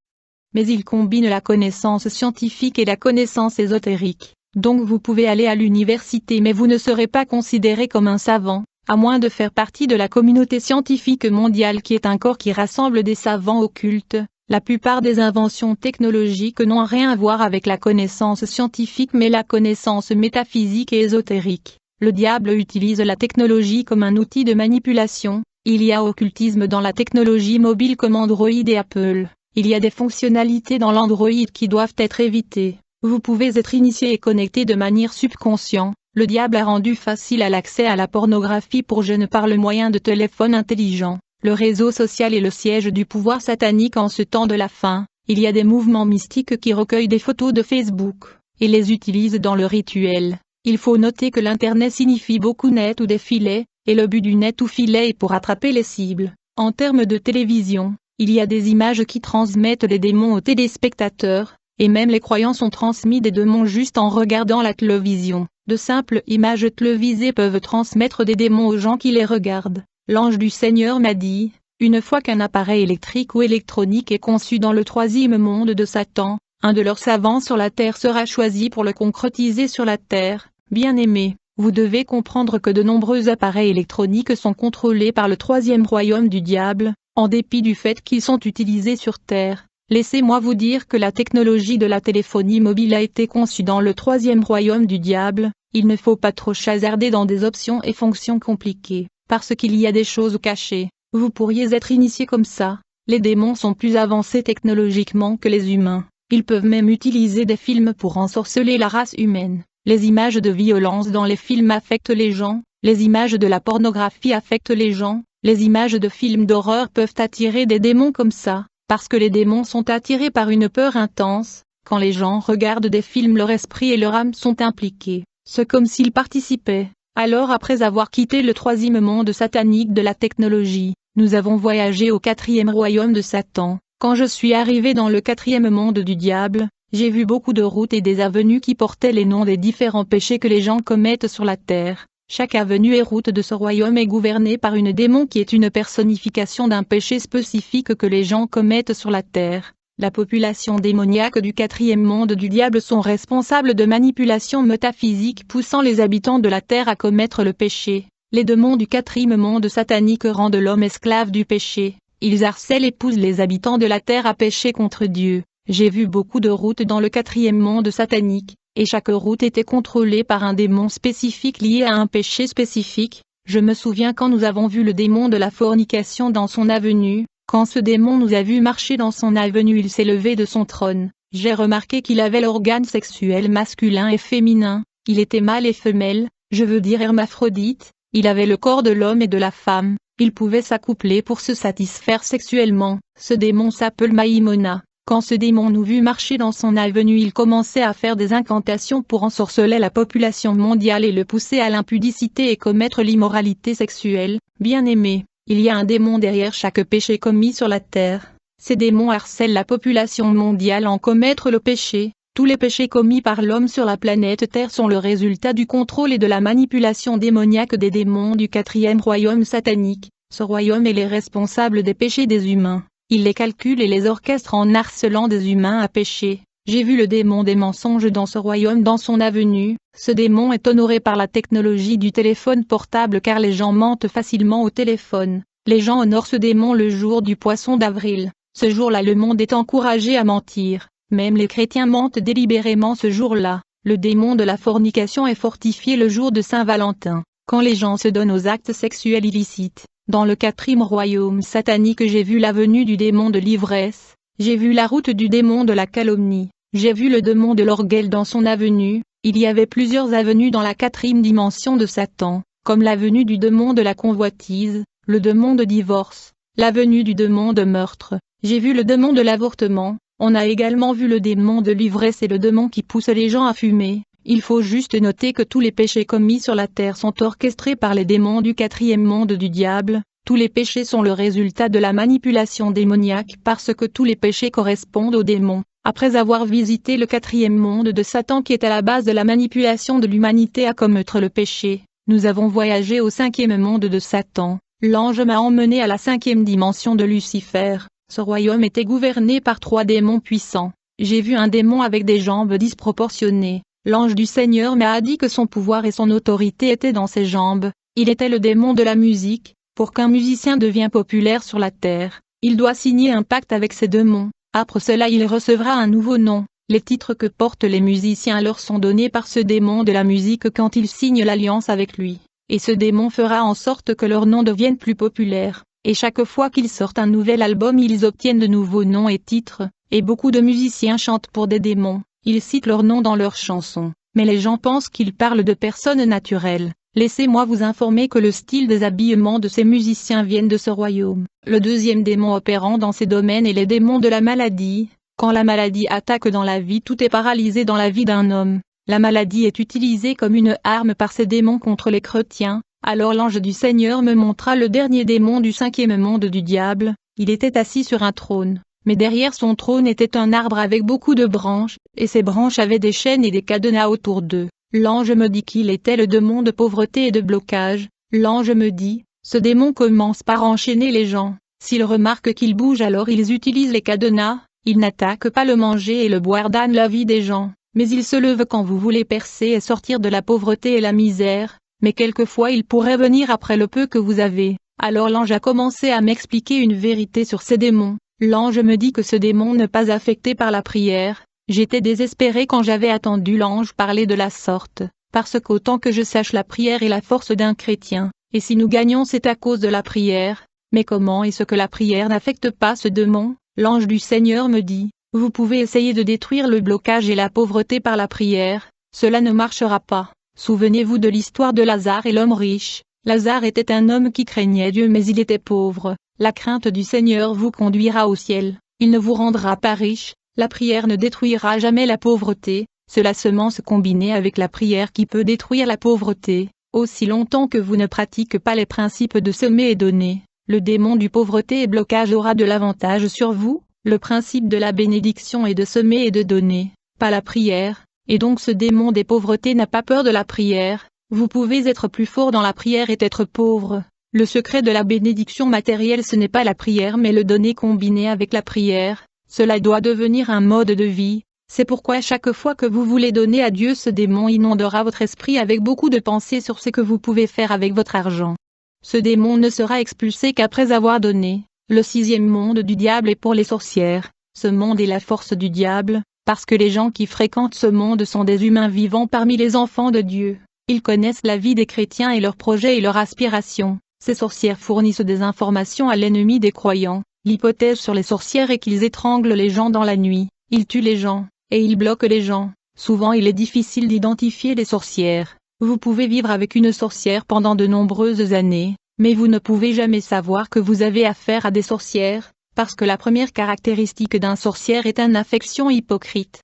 Speaker 1: mais ils combinent la connaissance scientifique et la connaissance ésotérique. Donc vous pouvez aller à l'université mais vous ne serez pas considéré comme un savant, à moins de faire partie de la communauté scientifique mondiale qui est un corps qui rassemble des savants occultes. La plupart des inventions technologiques n'ont rien à voir avec la connaissance scientifique mais la connaissance métaphysique et ésotérique. Le diable utilise la technologie comme un outil de manipulation. Il y a occultisme dans la technologie mobile comme Android et Apple. Il y a des fonctionnalités dans l'Android qui doivent être évitées. Vous pouvez être initié et connecté de manière subconsciente. Le diable a rendu facile l'accès à la pornographie pour jeunes par le moyen de téléphones intelligents. Le réseau social est le siège du pouvoir satanique en ce temps de la fin. Il y a des mouvements mystiques qui recueillent des photos de Facebook et les utilisent dans le rituel. Il faut noter que l'Internet signifie beaucoup net ou des filets, et le but du net ou filet est pour attraper les cibles. En termes de télévision, il y a des images qui transmettent les démons aux téléspectateurs, et même les croyants sont transmis des démons juste en regardant la télévision. De simples images télévisées peuvent transmettre des démons aux gens qui les regardent. L'ange du Seigneur m'a dit, une fois qu'un appareil électrique ou électronique est conçu dans le troisième monde de Satan, un de leurs savants sur la terre sera choisi pour le concrétiser sur la terre. Bien-aimés, vous devez comprendre que de nombreux appareils électroniques sont contrôlés par le troisième royaume du diable, en dépit du fait qu'ils sont utilisés sur terre. Laissez-moi vous dire que la technologie de la téléphonie mobile a été conçue dans le troisième royaume du diable. Il ne faut pas trop hasarder dans des options et fonctions compliquées, parce qu'il y a des choses cachées. Vous pourriez être initié comme ça. Les démons sont plus avancés technologiquement que les humains. Ils peuvent même utiliser des films pour ensorceler la race humaine. Les images de violence dans les films affectent les gens, les images de la pornographie affectent les gens, les images de films d'horreur peuvent attirer des démons comme ça, parce que les démons sont attirés par une peur intense. Quand les gens regardent des films, leur esprit et leur âme sont impliqués, c'est comme s'ils participaient. Alors après avoir quitté le troisième monde satanique de la technologie, nous avons voyagé au quatrième royaume de Satan. Quand je suis arrivé dans le quatrième monde du diable, j'ai vu beaucoup de routes et des avenues qui portaient les noms des différents péchés que les gens commettent sur la terre. Chaque avenue et route de ce royaume est gouvernée par une démon qui est une personnification d'un péché spécifique que les gens commettent sur la terre. La population démoniaque du quatrième monde du diable sont responsables de manipulations métaphysiques poussant les habitants de la terre à commettre le péché. Les démons du quatrième monde satanique rendent l'homme esclave du péché. Ils harcèlent et poussent les habitants de la terre à pécher contre Dieu. J'ai vu beaucoup de routes dans le quatrième monde satanique, et chaque route était contrôlée par un démon spécifique lié à un péché spécifique. Je me souviens quand nous avons vu le démon de la fornication dans son avenue, quand ce démon nous a vu marcher dans son avenue, il s'est levé de son trône. J'ai remarqué qu'il avait l'organe sexuel masculin et féminin, il était mâle et femelle, je veux dire hermaphrodite, il avait le corps de l'homme et de la femme, il pouvait s'accoupler pour se satisfaire sexuellement. Ce démon s'appelle Maïmona. Quand ce démon nous vit marcher dans son avenue, il commençait à faire des incantations pour ensorceler la population mondiale et le pousser à l'impudicité et commettre l'immoralité sexuelle. Bien-aimés, il y a un démon derrière chaque péché commis sur la terre. Ces démons harcèlent la population mondiale en commettre le péché. Tous les péchés commis par l'homme sur la planète Terre sont le résultat du contrôle et de la manipulation démoniaque des démons du quatrième royaume satanique. Ce royaume est les responsables des péchés des humains. Il les calcule et les orchestre en harcelant des humains à pécher. J'ai vu le démon des mensonges dans ce royaume dans son avenue. Ce démon est honoré par la technologie du téléphone portable car les gens mentent facilement au téléphone. Les gens honorent ce démon le jour du poisson d'avril. Ce jour-là le monde est encouragé à mentir. Même les chrétiens mentent délibérément ce jour-là. Le démon de la fornication est fortifié le jour de Saint-Valentin, quand les gens se donnent aux actes sexuels illicites. Dans le quatrième royaume satanique, j'ai vu l'avenue du démon de l'ivresse, j'ai vu la route du démon de la calomnie, j'ai vu le démon de l'orgueil dans son avenue. Il y avait plusieurs avenues dans la quatrième dimension de Satan, comme l'avenue du démon de la convoitise, le démon de divorce, l'avenue du démon de meurtre. J'ai vu le démon de l'avortement. On a également vu le démon de l'ivresse et le démon qui pousse les gens à fumer. Il faut juste noter que tous les péchés commis sur la terre sont orchestrés par les démons du quatrième monde du diable. Tous les péchés sont le résultat de la manipulation démoniaque parce que tous les péchés correspondent aux démons. Après avoir visité le quatrième monde de Satan qui est à la base de la manipulation de l'humanité à commettre le péché, nous avons voyagé au cinquième monde de Satan. L'ange m'a emmené à la cinquième dimension de Lucifer. Ce royaume était gouverné par 3 démons puissants. J'ai vu un démon avec des jambes disproportionnées. L'ange du Seigneur m'a dit que son pouvoir et son autorité étaient dans ses jambes. Il était le démon de la musique. Pour qu'un musicien devienne populaire sur la terre, il doit signer un pacte avec ces démons. Après cela il recevra un nouveau nom. Les titres que portent les musiciens leur sont donnés par ce démon de la musique quand ils signent l'alliance avec lui. Et ce démon fera en sorte que leur nom devienne plus populaire. Et chaque fois qu'ils sortent un nouvel album ils obtiennent de nouveaux noms et titres. Et beaucoup de musiciens chantent pour des démons. Ils citent leurs noms dans leurs chansons. Mais les gens pensent qu'ils parlent de personnes naturelles. Laissez-moi vous informer que le style des habillements de ces musiciens viennent de ce royaume. Le deuxième démon opérant dans ces domaines est les démons de la maladie. Quand la maladie attaque dans la vie, tout est paralysé dans la vie d'un homme. La maladie est utilisée comme une arme par ces démons contre les chrétiens. Alors l'ange du Seigneur me montra le dernier démon du cinquième monde du diable. Il était assis sur un trône, mais derrière son trône était un arbre avec beaucoup de branches, et ces branches avaient des chaînes et des cadenas autour d'eux. L'ange me dit qu'il était le démon de pauvreté et de blocage. L'ange me dit, ce démon commence par enchaîner les gens. S'ils remarquent qu'ils bougent alors ils utilisent les cadenas. Il n'attaque pas le manger et le boire dans la vie des gens, mais il se lève quand vous voulez percer et sortir de la pauvreté et la misère, mais quelquefois il pourrait venir après le peu que vous avez. Alors l'ange a commencé à m'expliquer une vérité sur ces démons. L'ange me dit que ce démon n'est pas affecté par la prière. J'étais désespéré quand j'avais entendu l'ange parler de la sorte, parce qu'autant que je sache la prière est la force d'un chrétien, et si nous gagnons c'est à cause de la prière. Mais comment est-ce que la prière n'affecte pas ce démon? L'ange du Seigneur me dit, vous pouvez essayer de détruire le blocage et la pauvreté par la prière, cela ne marchera pas. Souvenez-vous de l'histoire de Lazare et l'homme riche. Lazare était un homme qui craignait Dieu mais il était pauvre. La crainte du Seigneur vous conduira au ciel, il ne vous rendra pas riche. La prière ne détruira jamais la pauvreté, c'est la semence combinée avec la prière qui peut détruire la pauvreté. Aussi longtemps que vous ne pratiquez pas les principes de semer et donner, le démon du pauvreté et blocage aura de l'avantage sur vous. Le principe de la bénédiction est de semer et de donner, pas la prière, et donc ce démon des pauvretés n'a pas peur de la prière. Vous pouvez être plus fort dans la prière et être pauvre. Le secret de la bénédiction matérielle ce n'est pas la prière mais le donner combiné avec la prière. Cela doit devenir un mode de vie. C'est pourquoi chaque fois que vous voulez donner à Dieu ce démon inondera votre esprit avec beaucoup de pensées sur ce que vous pouvez faire avec votre argent. Ce démon ne sera expulsé qu'après avoir donné. Le sixième monde du diable est pour les sorcières. Ce monde est la force du diable, parce que les gens qui fréquentent ce monde sont des humains vivants parmi les enfants de Dieu. Ils connaissent la vie des chrétiens et leurs projets et leurs aspirations. Ces sorcières fournissent des informations à l'ennemi des croyants. L'hypothèse sur les sorcières est qu'ils étranglent les gens dans la nuit, ils tuent les gens, et ils bloquent les gens. Souvent il est difficile d'identifier les sorcières. Vous pouvez vivre avec une sorcière pendant de nombreuses années, mais vous ne pouvez jamais savoir que vous avez affaire à des sorcières, parce que la première caractéristique d'un sorcière est une affection hypocrite.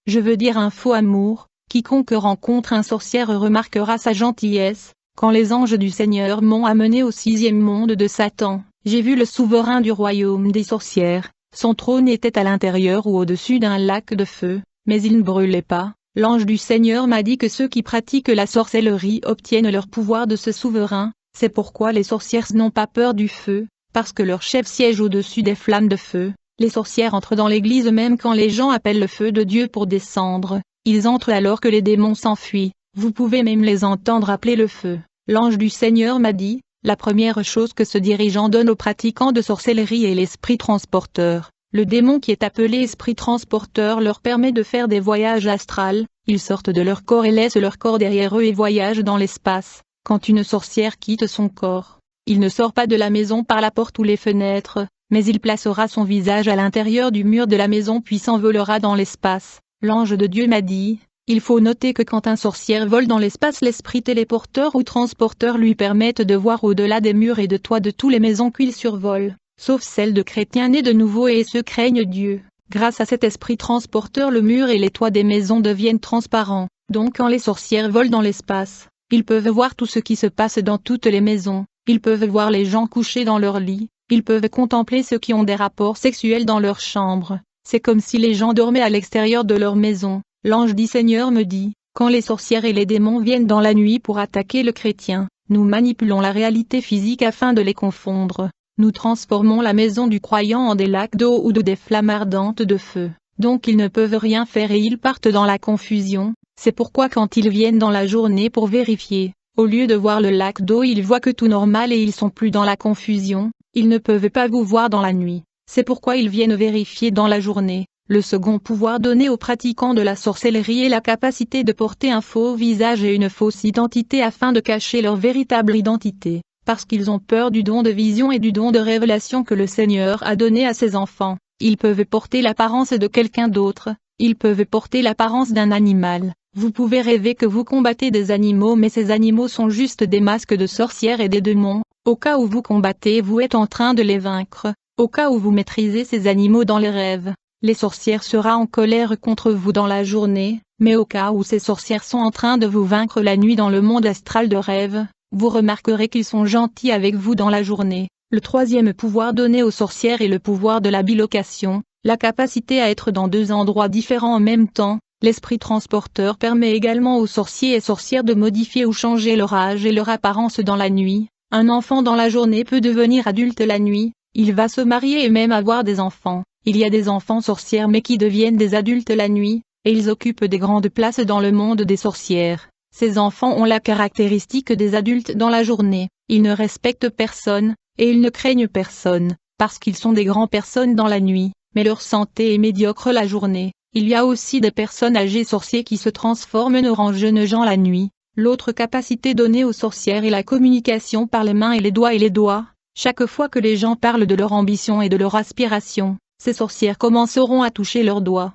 Speaker 1: Je veux dire un faux amour. Quiconque rencontre un sorcière remarquera sa gentillesse. Quand les anges du Seigneur m'ont amené au sixième monde de Satan, j'ai vu le souverain du royaume des sorcières. Son trône était à l'intérieur ou au-dessus d'un lac de feu, mais il ne brûlait pas. L'ange du Seigneur m'a dit que ceux qui pratiquent la sorcellerie obtiennent leur pouvoir de ce souverain. C'est pourquoi les sorcières n'ont pas peur du feu, parce que leur chef siège au-dessus des flammes de feu. Les sorcières entrent dans l'église même quand les gens appellent le feu de Dieu pour descendre. Ils entrent alors que les démons s'enfuient. Vous pouvez même les entendre appeler le feu. L'ange du Seigneur m'a dit, la première chose que ce dirigeant donne aux pratiquants de sorcellerie est l'esprit transporteur. Le démon qui est appelé esprit transporteur leur permet de faire des voyages astrals. Ils sortent de leur corps et laissent leur corps derrière eux et voyagent dans l'espace. Quand une sorcière quitte son corps, il ne sort pas de la maison par la porte ou les fenêtres, mais il placera son visage à l'intérieur du mur de la maison puis s'envolera dans l'espace. L'ange de Dieu m'a dit, il faut noter que quand un sorcière vole dans l'espace l'esprit téléporteur ou transporteur lui permettent de voir au-delà des murs et de toits de toutes les maisons qu'il survole, sauf celles de chrétiens nés de nouveau et ceux craignent Dieu. Grâce à cet esprit transporteur le mur et les toits des maisons deviennent transparents, donc quand les sorcières volent dans l'espace, ils peuvent voir tout ce qui se passe dans toutes les maisons, ils peuvent voir les gens couchés dans leur lit, ils peuvent contempler ceux qui ont des rapports sexuels dans leur chambre. C'est comme si les gens dormaient à l'extérieur de leur maison. L'ange du Seigneur me dit, quand les sorcières et les démons viennent dans la nuit pour attaquer le chrétien, nous manipulons la réalité physique afin de les confondre. Nous transformons la maison du croyant en des lacs d'eau ou de des flammes ardentes de feu. Donc ils ne peuvent rien faire et ils partent dans la confusion. C'est pourquoi quand ils viennent dans la journée pour vérifier, au lieu de voir le lac d'eau ils voient que tout normal et ils sont plus dans la confusion. Ils ne peuvent pas vous voir dans la nuit. c'est pourquoi ils viennent vérifier dans la journée. Le second pouvoir donné aux pratiquants de la sorcellerie est la capacité de porter un faux visage et une fausse identité afin de cacher leur véritable identité, parce qu'ils ont peur du don de vision et du don de révélation que le Seigneur a donné à ses enfants. Ils peuvent porter l'apparence de quelqu'un d'autre, ils peuvent porter l'apparence d'un animal. Vous pouvez rêver que vous combattez des animaux, mais ces animaux sont juste des masques de sorcières et des démons. Au cas où vous combattez, vous êtes en train de les vaincre. Au cas où vous maîtrisez ces animaux dans les rêves, les sorcières seront en colère contre vous dans la journée, mais au cas où ces sorcières sont en train de vous vaincre la nuit dans le monde astral de rêve, vous remarquerez qu'ils sont gentils avec vous dans la journée. Le troisième pouvoir donné aux sorcières est le pouvoir de la bilocation, la capacité à être dans deux endroits différents en même temps. L'esprit transporteur permet également aux sorciers et sorcières de modifier ou changer leur âge et leur apparence dans la nuit. Un enfant dans la journée peut devenir adulte la nuit, il va se marier et même avoir des enfants. Il y a des enfants sorcières mais qui deviennent des adultes la nuit, et ils occupent des grandes places dans le monde des sorcières. Ces enfants ont la caractéristique des adultes dans la journée, ils ne respectent personne, et ils ne craignent personne, parce qu'ils sont des grandes personnes dans la nuit, mais leur santé est médiocre la journée. Il y a aussi des personnes âgées sorciers qui se transforment en jeunes gens la nuit. L'autre capacité donnée aux sorcières est la communication par les mains et les doigts. Chaque fois que les gens parlent de leur ambition et de leur aspiration, ces sorcières commenceront à toucher leurs doigts.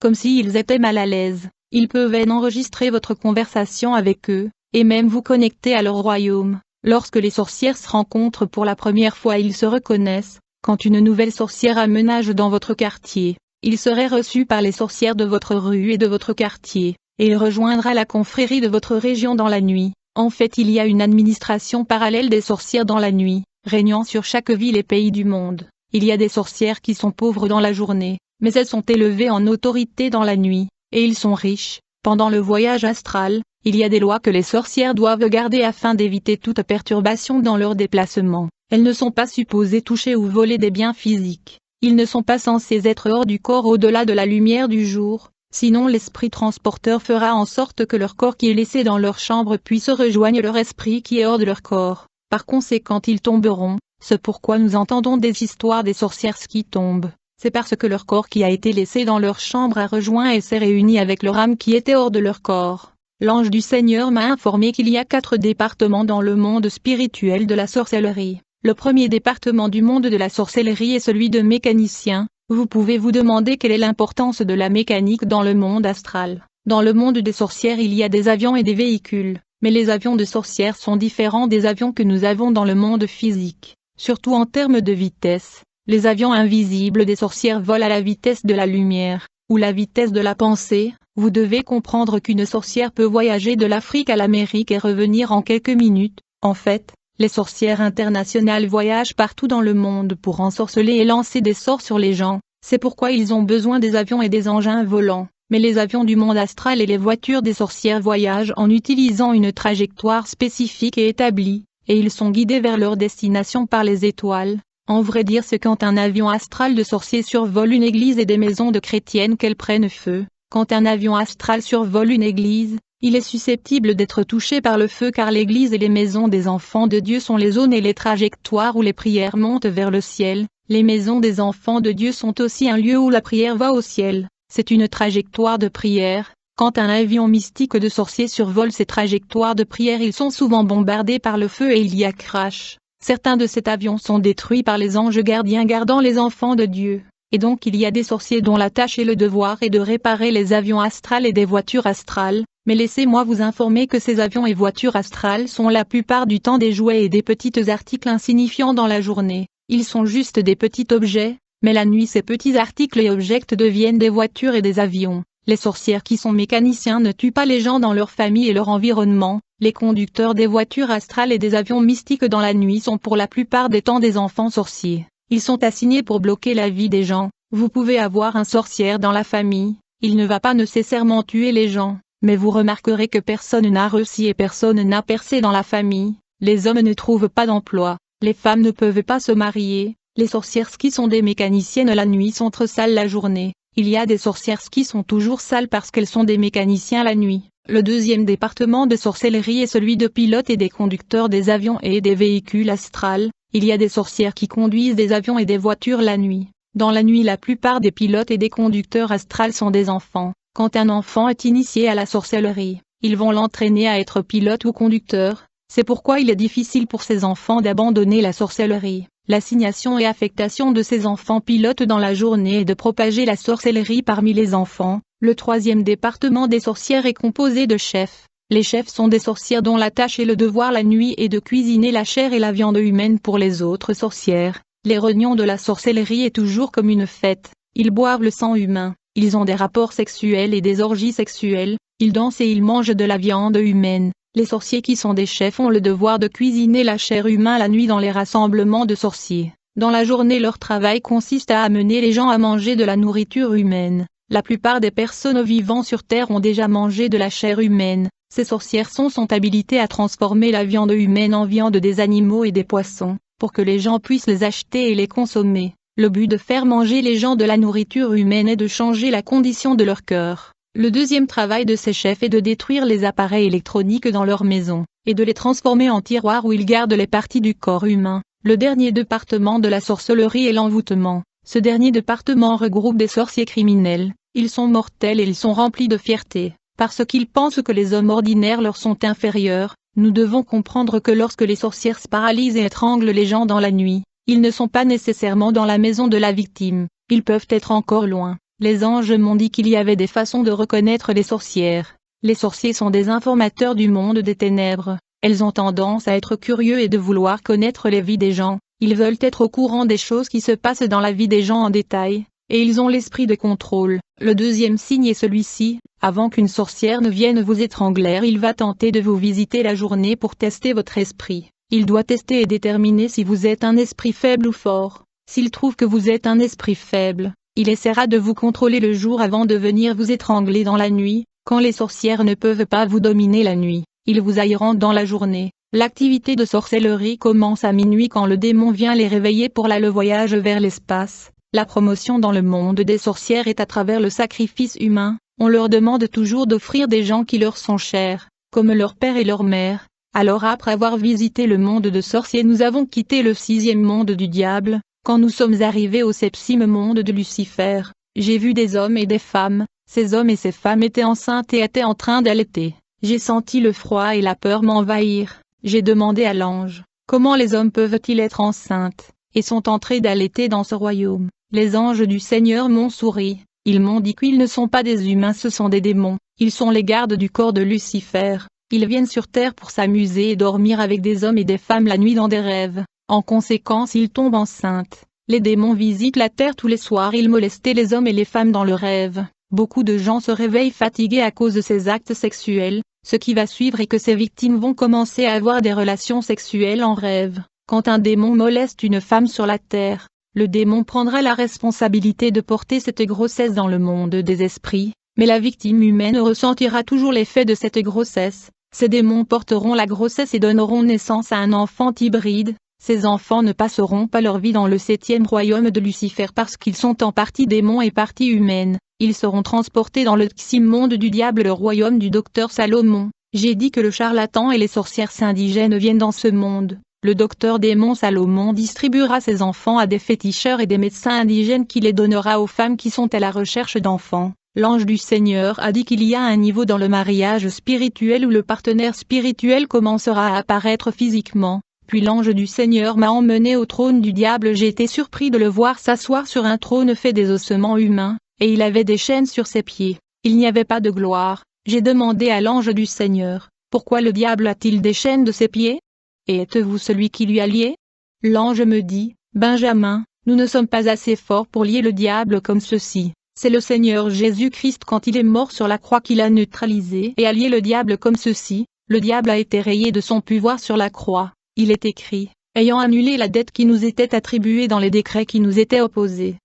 Speaker 1: Comme s'ils étaient mal à l'aise, ils peuvent enregistrer votre conversation avec eux, et même vous connecter à leur royaume. Lorsque les sorcières se rencontrent pour la première fois, ils se reconnaissent. Quand une nouvelle sorcière aménage dans votre quartier, il serait reçu par les sorcières de votre rue et de votre quartier, et il rejoindra la confrérie de votre région dans la nuit. En fait, il y a une administration parallèle des sorcières dans la nuit, régnant sur chaque ville et pays du monde. Il y a des sorcières qui sont pauvres dans la journée, mais elles sont élevées en autorité dans la nuit, et ils sont riches. Pendant le voyage astral, il y a des lois que les sorcières doivent garder afin d'éviter toute perturbation dans leur déplacement. Elles ne sont pas supposées toucher ou voler des biens physiques. Ils ne sont pas censés être hors du corps au-delà de la lumière du jour, sinon l'esprit transporteur fera en sorte que leur corps qui est laissé dans leur chambre puisse rejoindre leur esprit qui est hors de leur corps. Par conséquent ils tomberont, c'est pourquoi nous entendons des histoires des sorcières qui tombent. C'est parce que leur corps qui a été laissé dans leur chambre a rejoint et s'est réuni avec leur âme qui était hors de leur corps. L'ange du Seigneur m'a informé qu'il y a 4 départements dans le monde spirituel de la sorcellerie. Le premier département du monde de la sorcellerie est celui de mécanicien. Vous pouvez vous demander quelle est l'importance de la mécanique dans le monde astral. Dans le monde des sorcières il y a des avions et des véhicules, mais les avions de sorcières sont différents des avions que nous avons dans le monde physique, surtout en termes de vitesse. Les avions invisibles des sorcières volent à la vitesse de la lumière, ou la vitesse de la pensée. Vous devez comprendre qu'une sorcière peut voyager de l'Afrique à l'Amérique et revenir en quelques minutes. En fait, les sorcières internationales voyagent partout dans le monde pour ensorceler et lancer des sorts sur les gens. C'est pourquoi ils ont besoin des avions et des engins volants. Mais les avions du monde astral et les voitures des sorcières voyagent en utilisant une trajectoire spécifique et établie, et ils sont guidés vers leur destination par les étoiles. En vrai dire, c'est quand un avion astral de sorciers survole une église et des maisons de chrétiennes qu'elles prennent feu. Quand un avion astral survole une église, il est susceptible d'être touché par le feu car l'église et les maisons des enfants de Dieu sont les zones et les trajectoires où les prières montent vers le ciel. Les maisons des enfants de Dieu sont aussi un lieu où la prière va au ciel. C'est une trajectoire de prière. Quand un avion mystique de sorciers survole ces trajectoires de prière, ils sont souvent bombardés par le feu et il y a crash. Certains de ces avions sont détruits par les anges gardiens gardant les enfants de Dieu. Et donc il y a des sorciers dont la tâche et le devoir est de réparer les avions astrales et des voitures astrales, mais laissez-moi vous informer que ces avions et voitures astrales sont la plupart du temps des jouets et des petits articles insignifiants dans la journée. Ils sont juste des petits objets, mais la nuit ces petits articles et objets deviennent des voitures et des avions. Les sorcières qui sont mécaniciens ne tuent pas les gens dans leur famille et leur environnement. Les conducteurs des voitures astrales et des avions mystiques dans la nuit sont pour la plupart des temps des enfants sorciers. Ils sont assignés pour bloquer la vie des gens. Vous pouvez avoir un sorcière dans la famille, il ne va pas nécessairement tuer les gens, mais vous remarquerez que personne n'a réussi et personne n'a percé dans la famille. Les hommes ne trouvent pas d'emploi, les femmes ne peuvent pas se marier, les sorcières qui sont des mécaniciennes la nuit sont très sales la journée. Il y a des sorcières qui sont toujours sales parce qu'elles sont des mécaniciens la nuit. Le deuxième département de sorcellerie est celui de pilotes et des conducteurs des avions et des véhicules astrales. Il y a des sorcières qui conduisent des avions et des voitures la nuit. Dans la nuit, la plupart des pilotes et des conducteurs astrales sont des enfants. Quand un enfant est initié à la sorcellerie, ils vont l'entraîner à être pilote ou conducteur. C'est pourquoi il est difficile pour ces enfants d'abandonner la sorcellerie. L'assignation et affectation de ces enfants pilotes dans la journée est de propager la sorcellerie parmi les enfants. Le troisième département des sorcières est composé de chefs. Les chefs sont des sorcières dont la tâche et le devoir la nuit est de cuisiner la chair et la viande humaine pour les autres sorcières. Les réunions de la sorcellerie est toujours comme une fête. Ils boivent le sang humain, ils ont des rapports sexuels et des orgies sexuelles, ils dansent et ils mangent de la viande humaine. Les sorciers qui sont des chefs ont le devoir de cuisiner la chair humaine la nuit dans les rassemblements de sorciers. Dans la journée, leur travail consiste à amener les gens à manger de la nourriture humaine. La plupart des personnes vivant sur Terre ont déjà mangé de la chair humaine. Ces sorcières sont habilitées à transformer la viande humaine en viande des animaux et des poissons, pour que les gens puissent les acheter et les consommer. Le but de faire manger les gens de la nourriture humaine est de changer la condition de leur cœur. Le deuxième travail de ces chefs est de détruire les appareils électroniques dans leur maison, et de les transformer en tiroirs où ils gardent les parties du corps humain. Le dernier département de la sorcellerie est l'envoûtement. Ce dernier département regroupe des sorciers criminels. Ils sont mortels et ils sont remplis de fierté, parce qu'ils pensent que les hommes ordinaires leur sont inférieurs. Nous devons comprendre que lorsque les sorcières paralysent et étranglent les gens dans la nuit, ils ne sont pas nécessairement dans la maison de la victime, ils peuvent être encore loin. Les anges m'ont dit qu'il y avait des façons de reconnaître les sorcières. Les sorciers sont des informateurs du monde des ténèbres. Elles ont tendance à être curieux et de vouloir connaître les vies des gens. Ils veulent être au courant des choses qui se passent dans la vie des gens en détail, et ils ont l'esprit de contrôle. Le deuxième signe est celui-ci: avant qu'une sorcière ne vienne vous étrangler, il va tenter de vous visiter la journée pour tester votre esprit. Il doit tester et déterminer si vous êtes un esprit faible ou fort. S'il trouve que vous êtes un esprit faible, il essaiera de vous contrôler le jour avant de venir vous étrangler dans la nuit. Quand les sorcières ne peuvent pas vous dominer la nuit, ils vous haïront dans la journée. L'activité de sorcellerie commence à minuit quand le démon vient les réveiller pour le voyage vers l'espace. La promotion dans le monde des sorcières est à travers le sacrifice humain. On leur demande toujours d'offrir des gens qui leur sont chers, comme leur père et leur mère. Alors après avoir visité le monde de sorciers, nous avons quitté le sixième monde du diable. Quand nous sommes arrivés au septième monde de Lucifer, j'ai vu des hommes et des femmes. Ces hommes et ces femmes étaient enceintes et étaient en train d'allaiter. J'ai senti le froid et la peur m'envahir. J'ai demandé à l'ange, comment les hommes peuvent-ils être enceintes, et sont entrés d'allaiter dans ce royaume. Les anges du Seigneur m'ont souri. Ils m'ont dit qu'ils ne sont pas des humains, ce sont des démons. Ils sont les gardes du corps de Lucifer. Ils viennent sur terre pour s'amuser et dormir avec des hommes et des femmes la nuit dans des rêves. En conséquence, ils tombent enceintes. Les démons visitent la terre tous les soirs. Ils molestaient les hommes et les femmes dans le rêve. Beaucoup de gens se réveillent fatigués à cause de ces actes sexuels. Ce qui va suivre est que ces victimes vont commencer à avoir des relations sexuelles en rêve. Quand un démon moleste une femme sur la terre, le démon prendra la responsabilité de porter cette grossesse dans le monde des esprits, mais la victime humaine ressentira toujours l'effet de cette grossesse. Ces démons porteront la grossesse et donneront naissance à un enfant hybride. Ces enfants ne passeront pas leur vie dans le septième royaume de Lucifer parce qu'ils sont en partie démons et partie humaine. Ils seront transportés dans le sixième monde du diable, le royaume du docteur Salomon. J'ai dit que le charlatan et les sorcières indigènes viennent dans ce monde. Le docteur démon Salomon distribuera ses enfants à des féticheurs et des médecins indigènes qui les donnera aux femmes qui sont à la recherche d'enfants. L'ange du Seigneur a dit qu'il y a un niveau dans le mariage spirituel où le partenaire spirituel commencera à apparaître physiquement. Puis l'ange du Seigneur m'a emmené au trône du diable. J'ai été surpris de le voir s'asseoir sur un trône fait des ossements humains, et il avait des chaînes sur ses pieds. Il n'y avait pas de gloire. J'ai demandé à l'ange du Seigneur, pourquoi le diable a-t-il des chaînes de ses pieds? Et êtes-vous celui qui lui a lié? L'ange me dit, Benjamin, nous ne sommes pas assez forts pour lier le diable comme ceci. C'est le Seigneur Jésus-Christ quand il est mort sur la croix qu'il a neutralisé et a lié le diable comme ceci. Le diable a été rayé de son pouvoir sur la croix. Il est écrit, ayant annulé la dette qui nous était attribuée dans les décrets qui nous étaient opposés.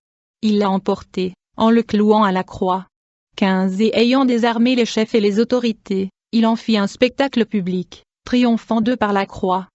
Speaker 1: Il l'a emporté, en le clouant à la croix. 15 Et ayant désarmé les chefs et les autorités, il en fit un spectacle public, triomphant d'eux par la croix.